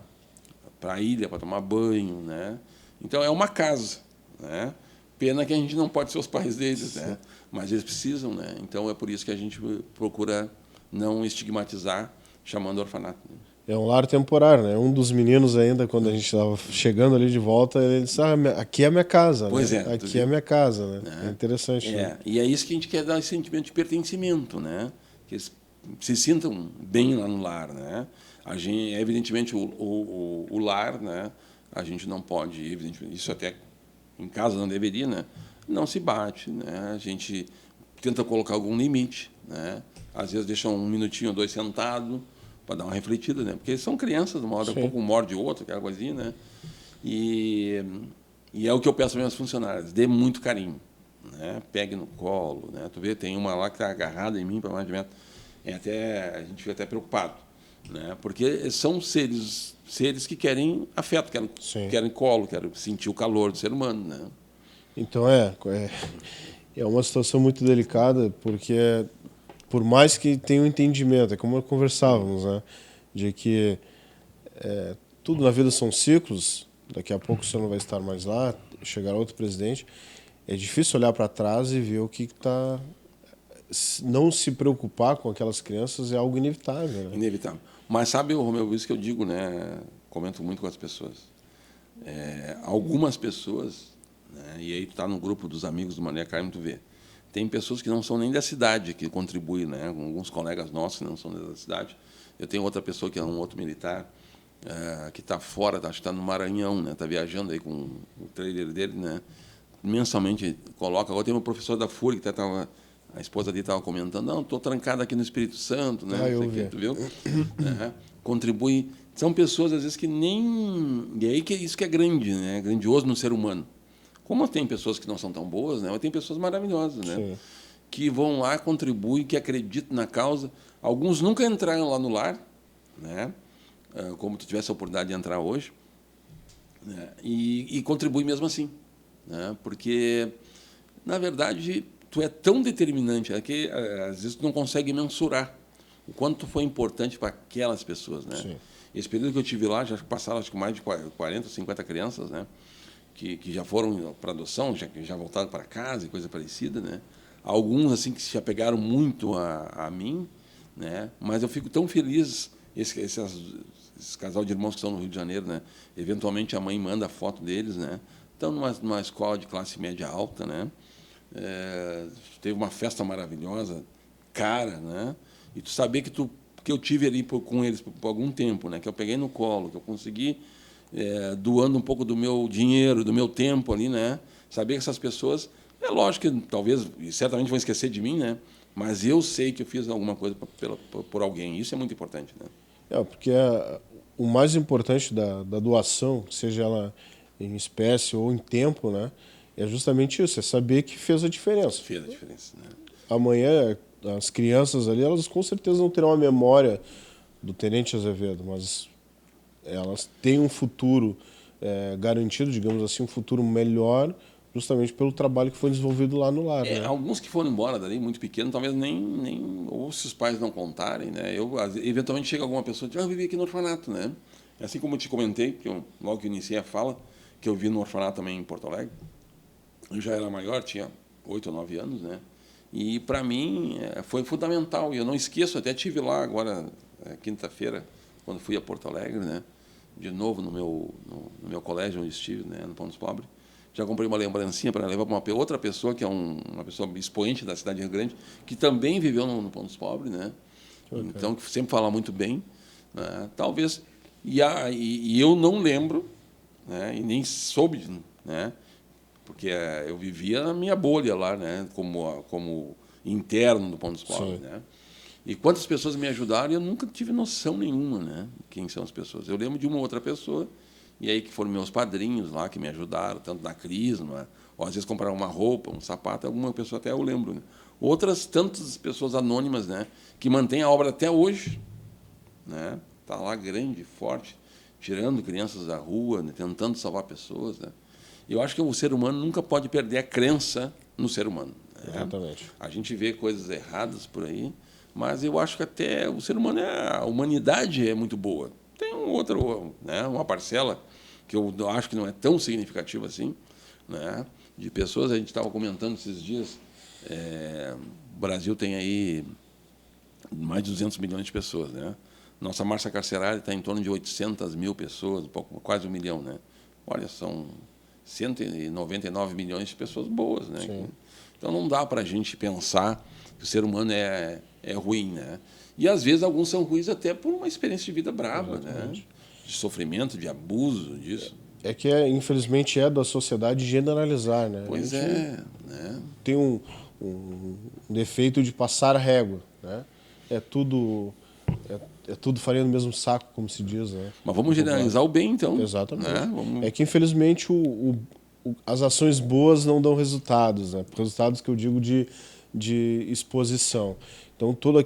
a ilha para tomar banho, né? Então é uma casa, né? Pena que a gente não pode ser os pais deles, né? Mas eles precisam, né? Então é por isso que a gente procura não estigmatizar, chamando orfanato. É um lar temporário, né? Um dos meninos ainda, quando a gente estava chegando ali de volta, ele disse, aqui é a minha casa, pois né? Aqui é a minha casa, né? É interessante. Né? E é isso que a gente quer dar, esse sentimento de pertencimento, né? Que eles se sintam bem lá no lar, né? A gente, evidentemente, o lar, né? A gente não pode, evidentemente, isso até em casa não deveria, né? Não se bate, né? A gente tenta colocar algum limite, né? Às vezes deixa um minutinho ou dois sentado para dar uma refletida, né? Porque são crianças, uma hora um pouco morde o outro, aquela coisinha, né? E é o que eu peço para minhas funcionárias, dê muito carinho, né? Pegue no colo, né? Tu vê, tem uma lá que está agarrada em mim para mais de metro, a gente fica até preocupado, né? Porque são seres que querem afeto, querem colo, querem sentir o calor do ser humano, né? Então é uma situação muito delicada, porque por mais que tenha um entendimento, é como conversávamos, né? De que tudo na vida são ciclos, daqui a pouco o senhor não vai estar mais lá, chegará outro presidente. É difícil olhar para trás e ver o que está. Não se preocupar com aquelas crianças é algo inevitável. Né? Inevitável. Mas sabe, Romeu, isso que eu digo, né? Comento muito com as pessoas. Algumas pessoas, né? E aí tu está no grupo dos amigos do Maria Carmen, tu vê. Tem pessoas que não são nem da cidade que contribuem, né? Alguns colegas nossos que não são da cidade. Eu tenho outra pessoa que é um outro militar que está fora, acho que está no Maranhão, né? Está viajando aí com o trailer dele, né? Mensalmente coloca. Agora tem um professor da FURG que estava. A esposa dele estava comentando, não, estou trancada aqui no Espírito Santo, né? Eu vi. Tu viu? Contribui. São pessoas, às vezes, que nem... E aí que isso que é grande, né? Grandioso no ser humano. Como tem pessoas que não são tão boas, né? Mas tem pessoas maravilhosas, né? Sim. Que vão lá, contribuem, que acreditam na causa. Alguns nunca entraram lá no lar, né? Como tu tivesse a oportunidade de entrar hoje, né? E contribuem mesmo assim, né? Porque, na verdade, tu é tão determinante que às vezes tu não consegue mensurar o quanto tu foi importante para aquelas pessoas, né? Sim. Esse período que eu tive lá, já passaram acho que mais de 40, 50 crianças, né? Que já foram para adoção, já voltaram para casa e coisa parecida, né? Alguns assim que se apegaram muito a mim, né? Mas eu fico tão feliz esse casal de irmãos que estão no Rio de Janeiro, né? Eventualmente a mãe manda a foto deles, né? Estão numa escola de classe média alta, né? Teve uma festa maravilhosa, cara, né? E tu saber que eu tive ali com eles por algum tempo, né? Que eu peguei no colo, que eu consegui doando um pouco do meu dinheiro, do meu tempo ali, né? Saber que essas pessoas, é lógico que talvez e certamente vão esquecer de mim, né? Mas eu sei que eu fiz alguma coisa por alguém. Isso é muito importante, né? Porque o mais importante da doação, seja ela em espécie ou em tempo, né? É justamente isso, é saber que fez a diferença. Fez a diferença, né? Amanhã, as crianças ali, elas com certeza não terão a memória do Tenente Azevedo, mas elas têm um futuro garantido, digamos assim, um futuro melhor, justamente pelo trabalho que foi desenvolvido lá no lar. Né? Alguns que foram embora dali, muito pequenos, talvez ou se os pais não contarem, né? Eventualmente chega alguma pessoa e diz, eu vivi aqui no orfanato, né? Assim como eu te comentei, que logo que eu iniciei a fala, que eu vi no orfanato também em Porto Alegre. Eu já era maior, tinha 8 ou 9 anos, né? E, para mim, foi fundamental. E eu não esqueço, até tive lá agora, quinta-feira, quando fui a Porto Alegre, né? De novo no meu colégio onde estive, né? No Pão dos Pobres. Já comprei uma lembrancinha para levar para uma outra pessoa, que é uma pessoa expoente da cidade de Rio Grande, que também viveu no Pão dos Pobres, né? Então, que sempre fala muito bem. Né? Talvez... E eu não lembro, né? E nem soube, né? Porque eu vivia na minha bolha lá, né? Como interno do Pão dos Pobres, né? E quantas pessoas me ajudaram, eu nunca tive noção nenhuma, né? Quem são as pessoas. Eu lembro de uma outra pessoa, e aí que foram meus padrinhos lá, que me ajudaram, tanto na Crisma, ou às vezes compraram uma roupa, um sapato, alguma pessoa até eu lembro. Né? Outras tantas pessoas anônimas, né? Que mantêm a obra até hoje, né? Tá lá grande, forte, tirando crianças da rua, né? Tentando salvar pessoas, né? Eu acho que o ser humano nunca pode perder a crença no ser humano. Né? Exatamente. A gente vê coisas erradas por aí, mas eu acho que até o ser humano, a humanidade é muito boa. Tem né, uma parcela que eu acho que não é tão significativa assim, né, de pessoas. A gente estava comentando esses dias, o Brasil tem aí mais de 200 milhões de pessoas, né? Nossa massa carcerária está em torno de 800 mil pessoas, quase 1 milhão, né? Olha, são 199 milhões de pessoas boas, né? Sim. Então não dá para a gente pensar que o ser humano é ruim, né? E às vezes alguns são ruins até por uma experiência de vida brava, né? De sofrimento, de abuso disso. Que infelizmente é da sociedade generalizar, né? Pois é, né? Tem um defeito de passar régua, né? É tudo farinha no mesmo saco, como se diz, né? Mas vamos generalizar o bem, então. Exatamente. Né? É que, infelizmente, as ações boas não dão resultados, né? Resultados que eu digo de exposição. Então, toda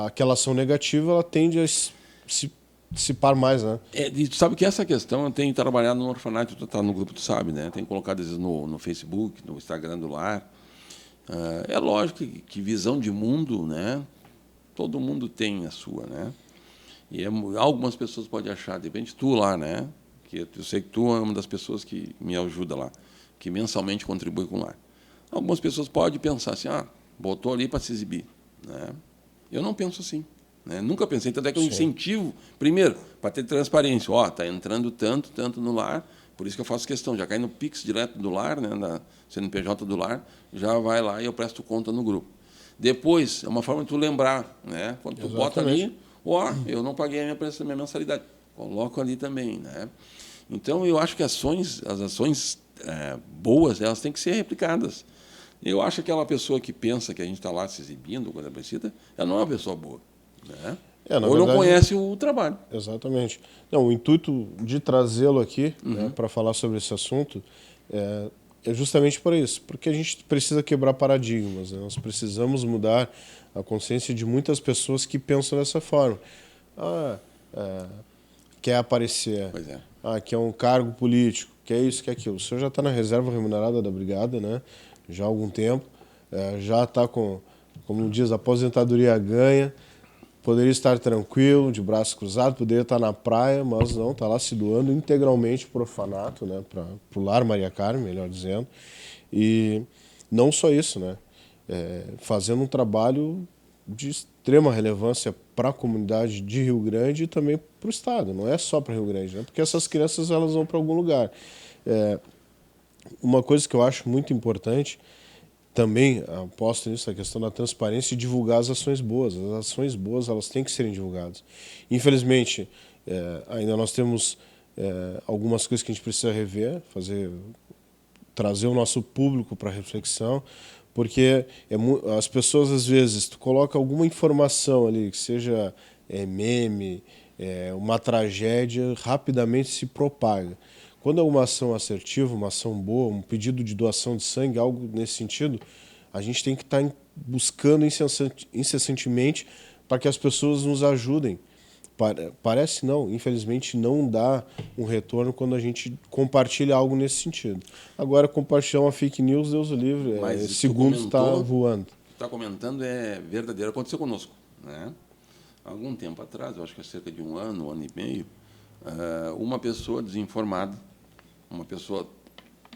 aquela ação negativa, ela tende a se participar mais, né? E tu sabe que essa questão eu tenho trabalhado no orfanato, tu está no grupo, tu sabe, né? Tenho colocado às vezes no Facebook, no Instagram do lar. É lógico que visão de mundo, né? Todo mundo tem a sua, né? E algumas pessoas podem achar, de repente tu lá, né? Que eu sei que tu é uma das pessoas que me ajuda lá, que mensalmente contribui com o lar. Algumas pessoas podem pensar assim, botou ali para se exibir, né? Eu não penso assim, né? Nunca pensei, tanto é que eu incentivo, primeiro, para ter transparência. Está entrando tanto no lar, por isso que eu faço questão, já cai no Pix direto do lar, né, da CNPJ do lar, já vai lá e eu presto conta no grupo. Depois, é uma forma de tu lembrar, né? Quando tu bota ali, eu não paguei a minha mensalidade, coloco ali também, né? Então, eu acho que as ações boas, elas têm que ser replicadas. Eu acho que aquela pessoa que pensa que a gente está lá se exibindo, coisa parecida, ela não é uma pessoa boa, né? Na Ou verdade, não conhece o trabalho. Exatamente. Não, o intuito de trazê-lo aqui, né, para falar sobre esse assunto é justamente para isso, porque a gente precisa quebrar paradigmas, né? Nós precisamos mudar a consciência de muitas pessoas que pensam dessa forma. Quer aparecer, Pois é. quer um cargo político, quer isso, quer aquilo. O senhor já está na reserva remunerada da Brigada, né? Já há algum tempo, já está com, como diz, a aposentadoria ganha, poderia estar tranquilo, de braço cruzado, poderia estar na praia, mas não, está lá se doando integralmente para o orfanato, né? Para o Lar Maria Carmen, melhor dizendo. E não só isso, né? Fazendo um trabalho de extrema relevância para a comunidade de Rio Grande e também para o Estado. Não é só para Rio Grande, né? Porque essas crianças elas vão para algum lugar. Uma coisa que eu acho muito importante, também aposto nisso, a questão da transparência e divulgar as ações boas. As ações boas elas têm que serem divulgadas. Infelizmente, ainda nós temos algumas coisas que a gente precisa rever, trazer o nosso público para reflexão, porque as pessoas, às vezes, tu coloca alguma informação ali, que seja meme, uma tragédia, rapidamente se propaga. Quando é uma ação assertiva, uma ação boa, um pedido de doação de sangue, algo nesse sentido, a gente tem que estar buscando incessantemente para que as pessoas nos ajudem. Parece não, infelizmente não dá um retorno quando a gente compartilha algo nesse sentido. Agora, compartilhar uma fake news, Deus o livre, segundos está voando. O que está comentando é verdadeiro, aconteceu conosco, né? Algum tempo atrás, eu acho que é cerca de um ano e meio, uma pessoa desinformada, uma pessoa,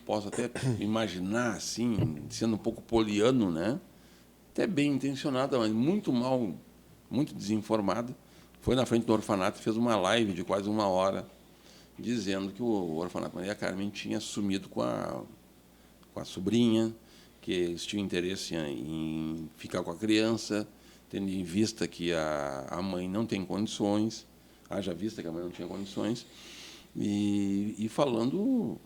posso até imaginar assim, sendo um pouco poliano, né? Até bem intencionada, mas muito mal, muito desinformada, foi na frente do orfanato e fez uma live de quase 1 hora, dizendo que o orfanato Maria Carmen tinha sumido com a sobrinha, que eles tinham interesse em ficar com a criança, tendo em vista que a mãe não tem condições, haja vista que a mãe não tinha condições, e falando,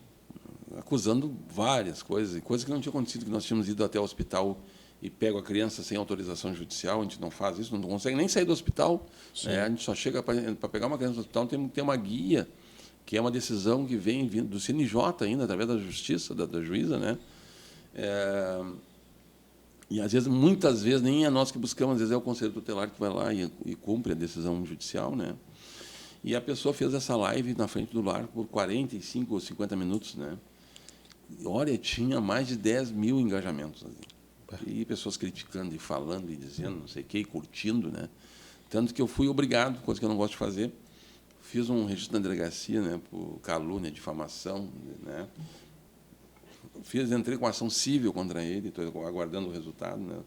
acusando várias coisas que não tinham acontecido, que nós tínhamos ido até o hospital e pego a criança sem autorização judicial, a gente não faz isso, não consegue nem sair do hospital, né? A gente só chega para pegar uma criança do hospital, tem que ter uma guia, que é uma decisão que vem do CNJ ainda, através da justiça, da juíza, né? E, às vezes, muitas vezes, nem é nós que buscamos, às vezes é o Conselho Tutelar que vai lá e cumpre a decisão judicial, né? E a pessoa fez essa live na frente do lar por 45 ou 50 minutos, né? E, olha, tinha mais de 10 mil engajamentos ali. E pessoas criticando e falando e dizendo, não sei o quê, e curtindo, né? Tanto que eu fui obrigado, coisa que eu não gosto de fazer, fiz um registro na delegacia, né, por calúnia, difamação, né? Entrei com ação civil contra ele, estou aguardando o resultado, né?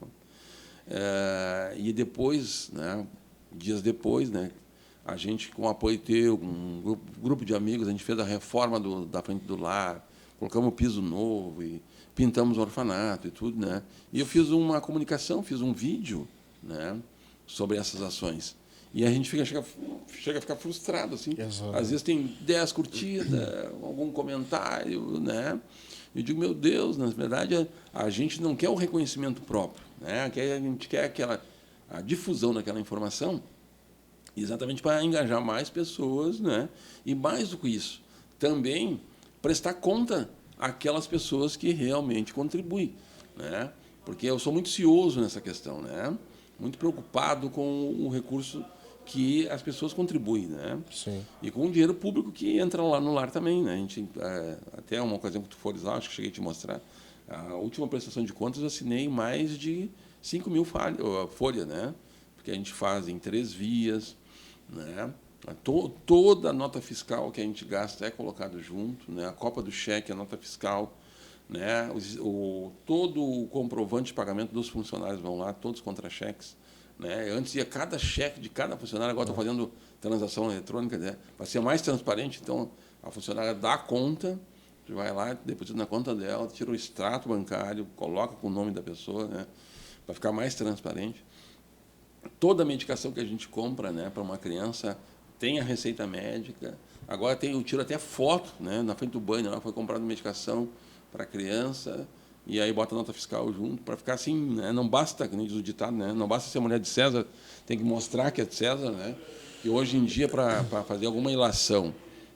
E depois, né, dias depois, né, a gente, com apoio teu, um grupo de amigos, a gente fez a reforma da frente do lar, colocamos piso novo e pintamos o orfanato e tudo, né? E eu fiz uma comunicação, fiz um vídeo, né, sobre essas ações. E a gente chega a ficar frustrado, assim. Exato. Às vezes tem 10 curtidas, algum comentário, né? Eu digo, meu Deus, na verdade, a gente não quer o reconhecimento próprio, né? A gente quer a difusão daquela informação exatamente para engajar mais pessoas, né? E mais do que isso, também prestar conta àquelas pessoas que realmente contribuem, né? Porque eu sou muito cioso nessa questão, né? Muito preocupado com o recurso que as pessoas contribuem, né? Sim. E com o dinheiro público que entra lá no lar também, né? A gente, até uma ocasião que tu fores lá, acho que cheguei a te mostrar, a última prestação de contas eu assinei mais de 5.000 folhas, né? Porque a gente faz em 3 vias, né? Toda a nota fiscal que a gente gasta é colocado junto, né? A cópia do cheque, a nota fiscal, né? Todo o comprovante de pagamento dos funcionários vão lá, todos contra-cheques. Né? Antes ia cada cheque de cada funcionário, agora estou fazendo transação eletrônica, né? Para ser mais transparente. Então, a funcionária dá conta, você vai lá, deposita na conta dela, tira o extrato bancário, coloca com o nome da pessoa, né? Para ficar mais transparente. Toda a medicação que a gente compra, né, para uma criança tem a receita médica. Agora eu tiro até foto, né, na frente do banho, lá foi comprada medicação para a criança, e aí bota a nota fiscal junto, para ficar assim, né? Não basta, como diz o ditado, né? Não basta ser mulher de César, tem que mostrar que é de César, né? E hoje em dia, para fazer alguma ilação,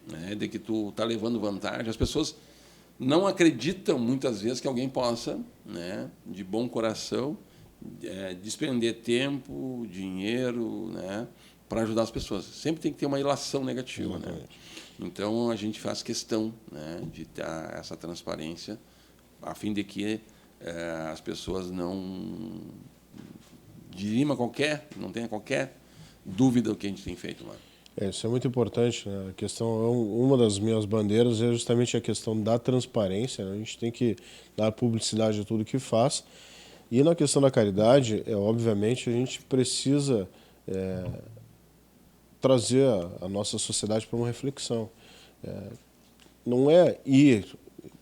né, de que tu está levando vantagem, as pessoas não acreditam, muitas vezes, que alguém possa, né, de bom coração, despender tempo, dinheiro, né, para ajudar as pessoas. Sempre tem que ter uma ilação negativa. Né? Então, a gente faz questão, né, de ter essa transparência, a fim de que as pessoas não dirimam não tenha qualquer dúvida do que a gente tem feito lá. Isso é muito importante, né? A questão, uma das minhas bandeiras é justamente a questão da transparência, né? A gente tem que dar publicidade a tudo que faz. E na questão da caridade, obviamente, a gente precisa trazer a nossa sociedade para uma reflexão. Não é ir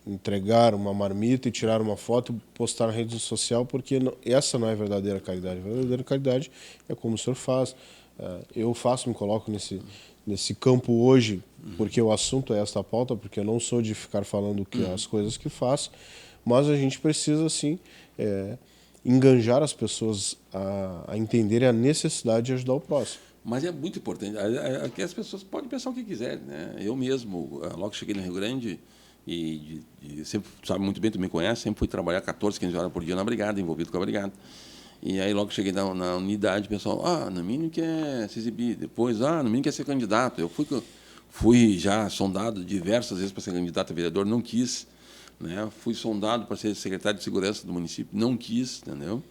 entregar uma marmita e tirar uma foto e postar na rede social, porque essa não é a verdadeira caridade. A verdadeira caridade é como o senhor faz. Eu me coloco nesse campo hoje, porque o assunto é esta pauta, porque eu não sou de ficar falando as coisas que faço, mas a gente precisa, sim, enganjar as pessoas a entenderem a necessidade de ajudar o próximo. Mas é muito importante. Aqui as pessoas podem pensar o que quiserem. Né? Eu mesmo, logo que cheguei no Rio Grande, e sempre, sabe muito bem, tu me conhece, sempre fui trabalhar 14, 15 horas por dia na brigada, envolvido com a brigada. E aí, logo que cheguei na unidade, o pessoal, no mínimo quer se exibir. Depois, no mínimo quer ser candidato. Eu fui já sondado diversas vezes para ser candidato a vereador, não quis. Né? Fui sondado para ser secretário de segurança do município, não quis, entendeu?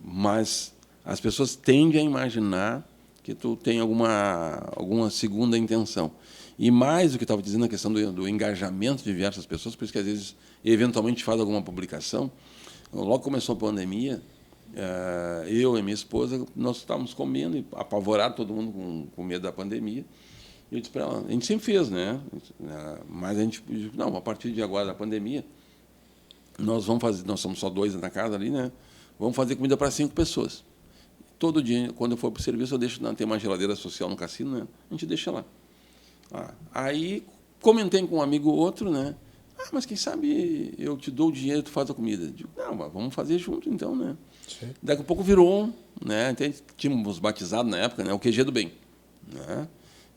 Mas as pessoas tendem a imaginar que tu tem alguma segunda intenção. E mais do que estava dizendo, a questão do engajamento de diversas pessoas, por isso que, às vezes, eventualmente faz alguma publicação. Logo que começou a pandemia, eu e minha esposa, nós estávamos comendo, apavorados, todo mundo com medo da pandemia. E eu disse para ela, a gente sempre fez, né? Mas a gente, não, a partir de agora da pandemia, nós somos só 2 na casa ali, né? Vamos fazer comida para 5 pessoas. Todo dia, quando eu for para o serviço, eu deixo, tem uma geladeira social no cassino, né? A gente deixa lá. Aí comentei com um amigo ou outro, né? Mas quem sabe eu te dou o dinheiro e tu faz a comida. Digo, não, mas vamos fazer junto então, né? Sim. Daqui a pouco virou, né? Até tínhamos batizado na época, né? O QG do bem, né?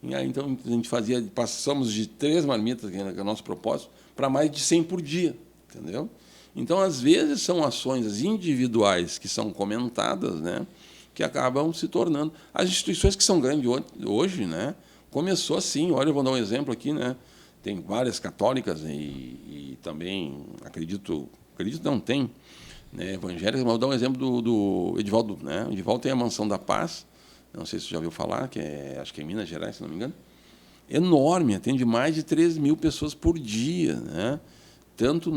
E aí, então, a gente passamos de 3 marmitas, que é o nosso propósito, para mais de 100 por dia, entendeu? Então, às vezes, são ações individuais que são comentadas, né, que acabam se tornando. As instituições que são grandes hoje, né, começou assim. Olha, eu vou dar um exemplo aqui, né? Tem várias católicas e também, acredito não, tem, né, evangélicas, mas vou dar um exemplo do Edivaldo. Né? O Edivaldo tem a Mansão da Paz, não sei se você já ouviu falar, acho que é em Minas Gerais, se não me engano. Enorme, atende mais de 3.000 pessoas por dia, né? Tanto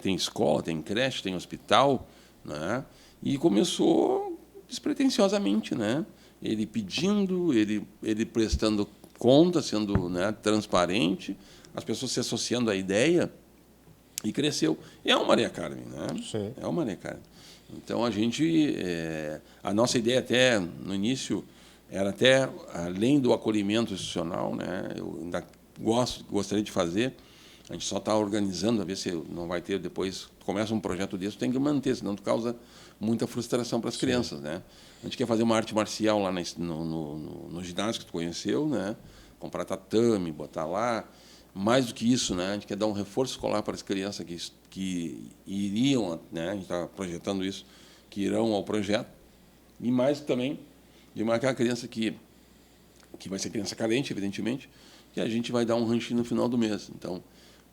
tem escola, tem creche, tem hospital, né? E começou despretensiosamente, né? Ele pedindo, ele prestando conta, sendo, né, transparente, as pessoas se associando à ideia, e cresceu. É uma Maria Carmen, né? Sim. É uma Maria Carmen. Então, a nossa ideia até, no início, era até, além do acolhimento institucional, né? Eu ainda gostaria de fazer, a gente só está organizando, a ver se não vai ter depois, começa um projeto desse, tem que manter, senão tu causa muita frustração para as crianças. Né? A gente quer fazer uma arte marcial lá no ginásio que tu conheceu, né? Comprar tatame, botar lá. Mais do que isso, né? A gente quer dar um reforço escolar para as crianças que iriam, né? A gente está projetando isso, que irão ao projeto. E mais também de aquela criança que vai ser criança carente, evidentemente, que a gente vai dar um ranchinho no final do mês. Então,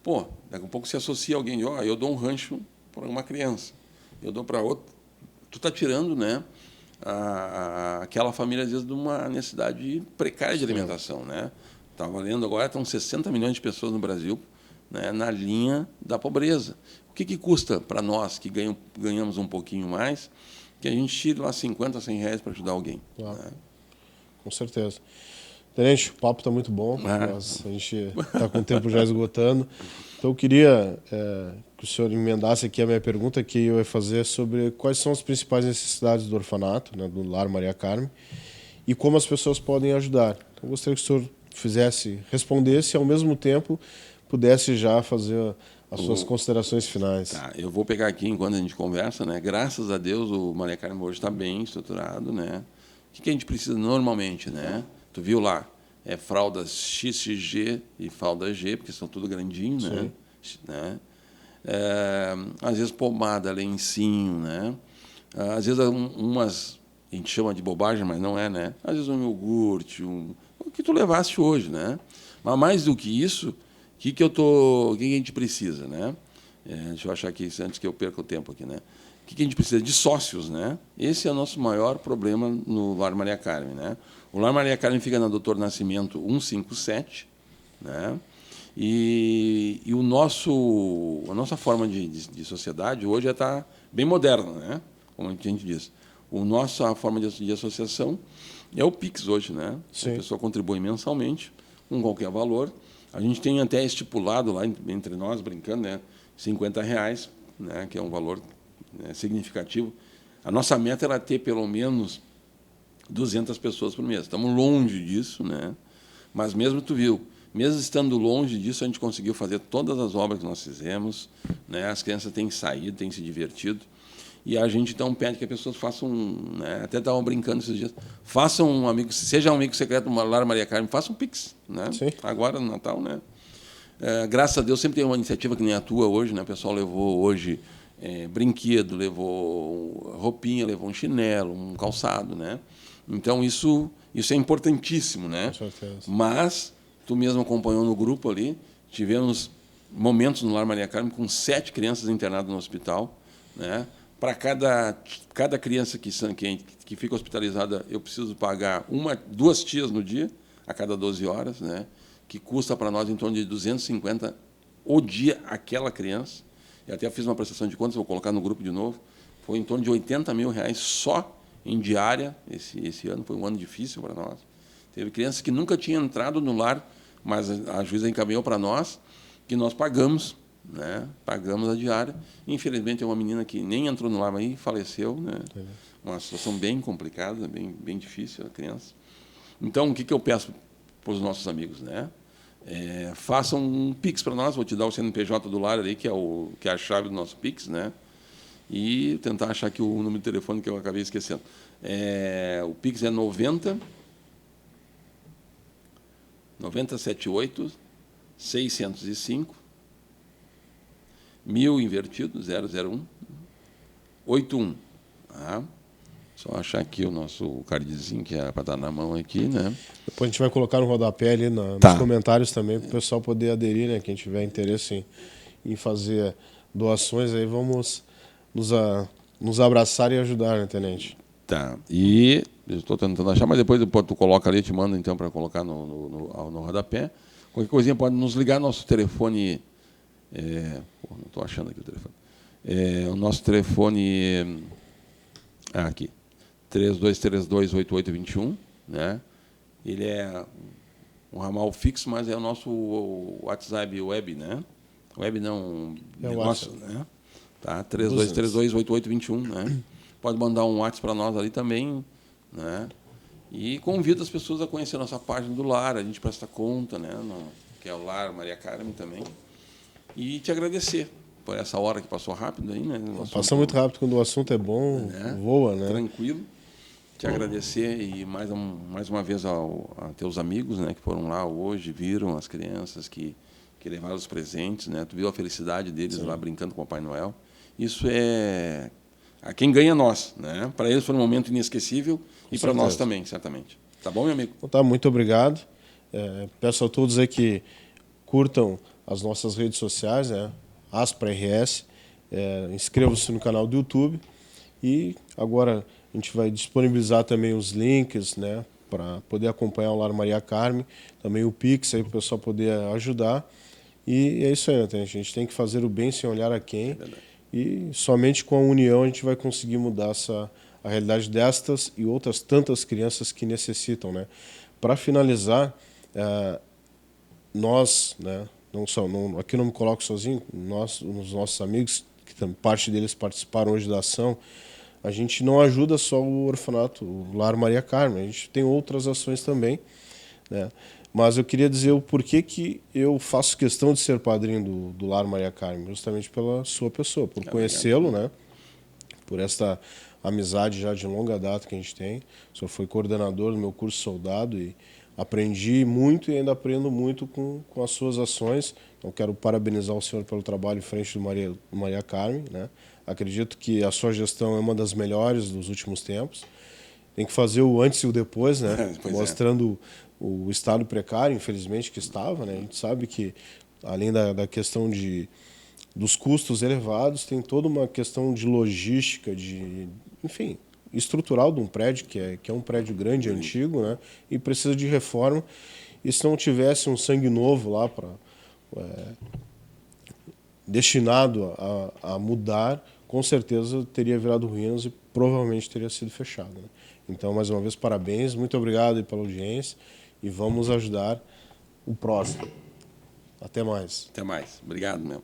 pô, daqui a pouco se associa alguém, eu dou um rancho para uma criança, eu dou para outra. Tu está tirando, né, aquela família, às vezes, de uma necessidade precária de alimentação. Né? Estava lendo agora, estão 60 milhões de pessoas no Brasil, né, na linha da pobreza. O que custa para nós, que ganhamos um pouquinho mais, que a gente tire lá 50, 100 reais para ajudar alguém? Claro. Né? Com certeza. Tenente, o papo está muito bom, mas a gente está com o tempo já esgotando. Então, eu queria que o senhor emendasse aqui a minha pergunta, que eu ia fazer sobre quais são as principais necessidades do orfanato, né, do Lar Maria Carmen, e como as pessoas podem ajudar. Então, eu gostaria que o senhor respondesse e, ao mesmo tempo, pudesse já fazer as suas considerações finais. Tá, eu vou pegar aqui enquanto a gente conversa, né? Graças a Deus o Maria Carmen hoje está bem estruturado, né? O que a gente precisa normalmente, né? Tu viu lá, fraldas XXG e fralda G, porque são tudo grandinho, né? Às vezes pomada, lencinho, né? Às vezes umas, a gente chama de bobagem, mas não é, né? Às vezes um iogurte, o que tu levaste hoje, né? Mas mais do que isso, o que a gente precisa, né? Deixa eu achar aqui antes que eu perca o tempo aqui, né? O que a gente precisa? De sócios, né? Esse é o nosso maior problema no Lar Maria Carmen, né? O Lar Maria Carmen fica na Doutor Nascimento 157, né? E a nossa forma de sociedade hoje está bem moderna, né? Como a gente diz. A nossa forma de associação é o Pix hoje, né? Sim. A pessoa contribui mensalmente com qualquer valor. A gente tem até estipulado lá entre nós, brincando, né? R$50, né? Que é um valor, né, significativo. A nossa meta era ter pelo menos 200 pessoas por mês. Estamos longe disso, né? Mas mesmo tu viu, mesmo estando longe disso, a gente conseguiu fazer todas as obras que nós fizemos, né? As crianças têm saído, têm se divertido. E a gente, então, pede que as pessoas façam, né? Até estavam brincando esses dias, façam um amigo, seja um amigo secreto do Lar Maria Carmen, façam um Pix, né? Sim. Agora, no Natal, né? Graças a Deus, sempre tem uma iniciativa que nem a tua hoje, né? O pessoal levou hoje brinquedo, levou roupinha, levou um chinelo, um calçado, né? Então, isso é importantíssimo, né? Com certeza. Mas, tu mesmo acompanhou no grupo ali, tivemos momentos no Lar Maria Carmen com 7 crianças internadas no hospital, né? Para cada criança que fica hospitalizada, eu preciso pagar 2 tias no dia, a cada 12 horas, né? Que custa para nós em torno de 250 o dia aquela criança. Eu até fiz uma prestação de contas, vou colocar no grupo de novo. Foi em torno de R$80 mil só em diária. Esse ano foi um ano difícil para nós. Teve crianças que nunca tinham entrado no lar, mas a juíza encaminhou para nós, que nós pagamos, né? Pagamos a diária. Infelizmente, é uma menina que nem entrou no lar, mas faleceu, né? Uma situação bem complicada, bem difícil a criança. Então, o que eu peço para os nossos amigos, né? Façam um Pix para nós, vou te dar o CNPJ do lar ali, que é a chave do nosso Pix, né? E tentar achar aqui o número de telefone que eu acabei esquecendo. O Pix é 978 605 1000 invertido 001 81. Tá? Só achar aqui o nosso cardzinho que é para dar na mão aqui, né? Depois a gente vai colocar no rodapé ali nos comentários também, para o pessoal poder aderir, né? Quem tiver interesse em fazer doações, aí vamos nos abraçar e ajudar, né, Tenente? Tá. E eu estou tentando achar, mas depois tu coloca ali, te manda então para colocar no rodapé. Qualquer coisinha pode nos ligar, nosso telefone. Não estou achando aqui o telefone. O nosso telefone. Aqui. 3232-8821, né? Ele é um ramal fixo, mas é o nosso WhatsApp web, né? Web não, negócio, né? Tá? 3232-8821, né? Pode mandar um WhatsApp para nós ali também, né? E convido as pessoas a conhecer a nossa página do lar, a gente presta conta, né? Que é o Lar Maria Carmen também. E te agradecer por essa hora que passou rápido aí, né? Passa muito rápido quando o assunto é bom, né? Voa, né? Tranquilo. Te agradecer e mais uma vez a teus amigos, né, que foram lá hoje, viram as crianças que levaram os presentes, né? Tu viu a felicidade deles lá brincando com o Papai Noel. Isso A quem ganha nós, né? Para eles foi um momento inesquecível e para nós também, certamente. Tá bom, meu amigo? Então, tá, muito obrigado. Peço a todos aí que curtam as nossas redes sociais, né? AspraRS. Inscrevam-se no canal do YouTube. E agora a gente vai disponibilizar também os links, né? Para poder acompanhar o Lar Maria Carmen. Também o Pix aí para o pessoal poder ajudar. E é isso aí, né? A gente tem que fazer o bem sem olhar a quem. E somente com a união a gente vai conseguir mudar a realidade destas e outras tantas crianças que necessitam, né? Para finalizar, nós, né, aqui não me coloco sozinho, os nossos amigos, que parte deles participaram hoje da ação, a gente não ajuda só o orfanato, o Lar Maria Carmen, a gente tem outras ações também, né? Mas eu queria dizer o porquê que eu faço questão de ser padrinho do Lar Maria Carmen, justamente pela sua pessoa, por conhecê-lo, né? Por esta amizade já de longa data que a gente tem. O senhor foi coordenador do meu curso soldado e aprendi muito e ainda aprendo muito com as suas ações. Então quero parabenizar o senhor pelo trabalho em frente do Maria Carmen, né? Acredito que a sua gestão é uma das melhores dos últimos tempos. Tem que fazer o antes e o depois, né? Mostrando o estado precário, infelizmente, que estava, né? A gente sabe que, além da questão dos custos elevados, tem toda uma questão de logística, enfim, estrutural de um prédio, que é um prédio grande, antigo, né? E precisa de reforma. E se não tivesse um sangue novo lá destinado a mudar, com certeza teria virado ruínas e provavelmente teria sido fechado, né? Então, mais uma vez, parabéns, muito obrigado pela audiência e vamos ajudar o próximo. Até mais. Até mais. Obrigado, meu.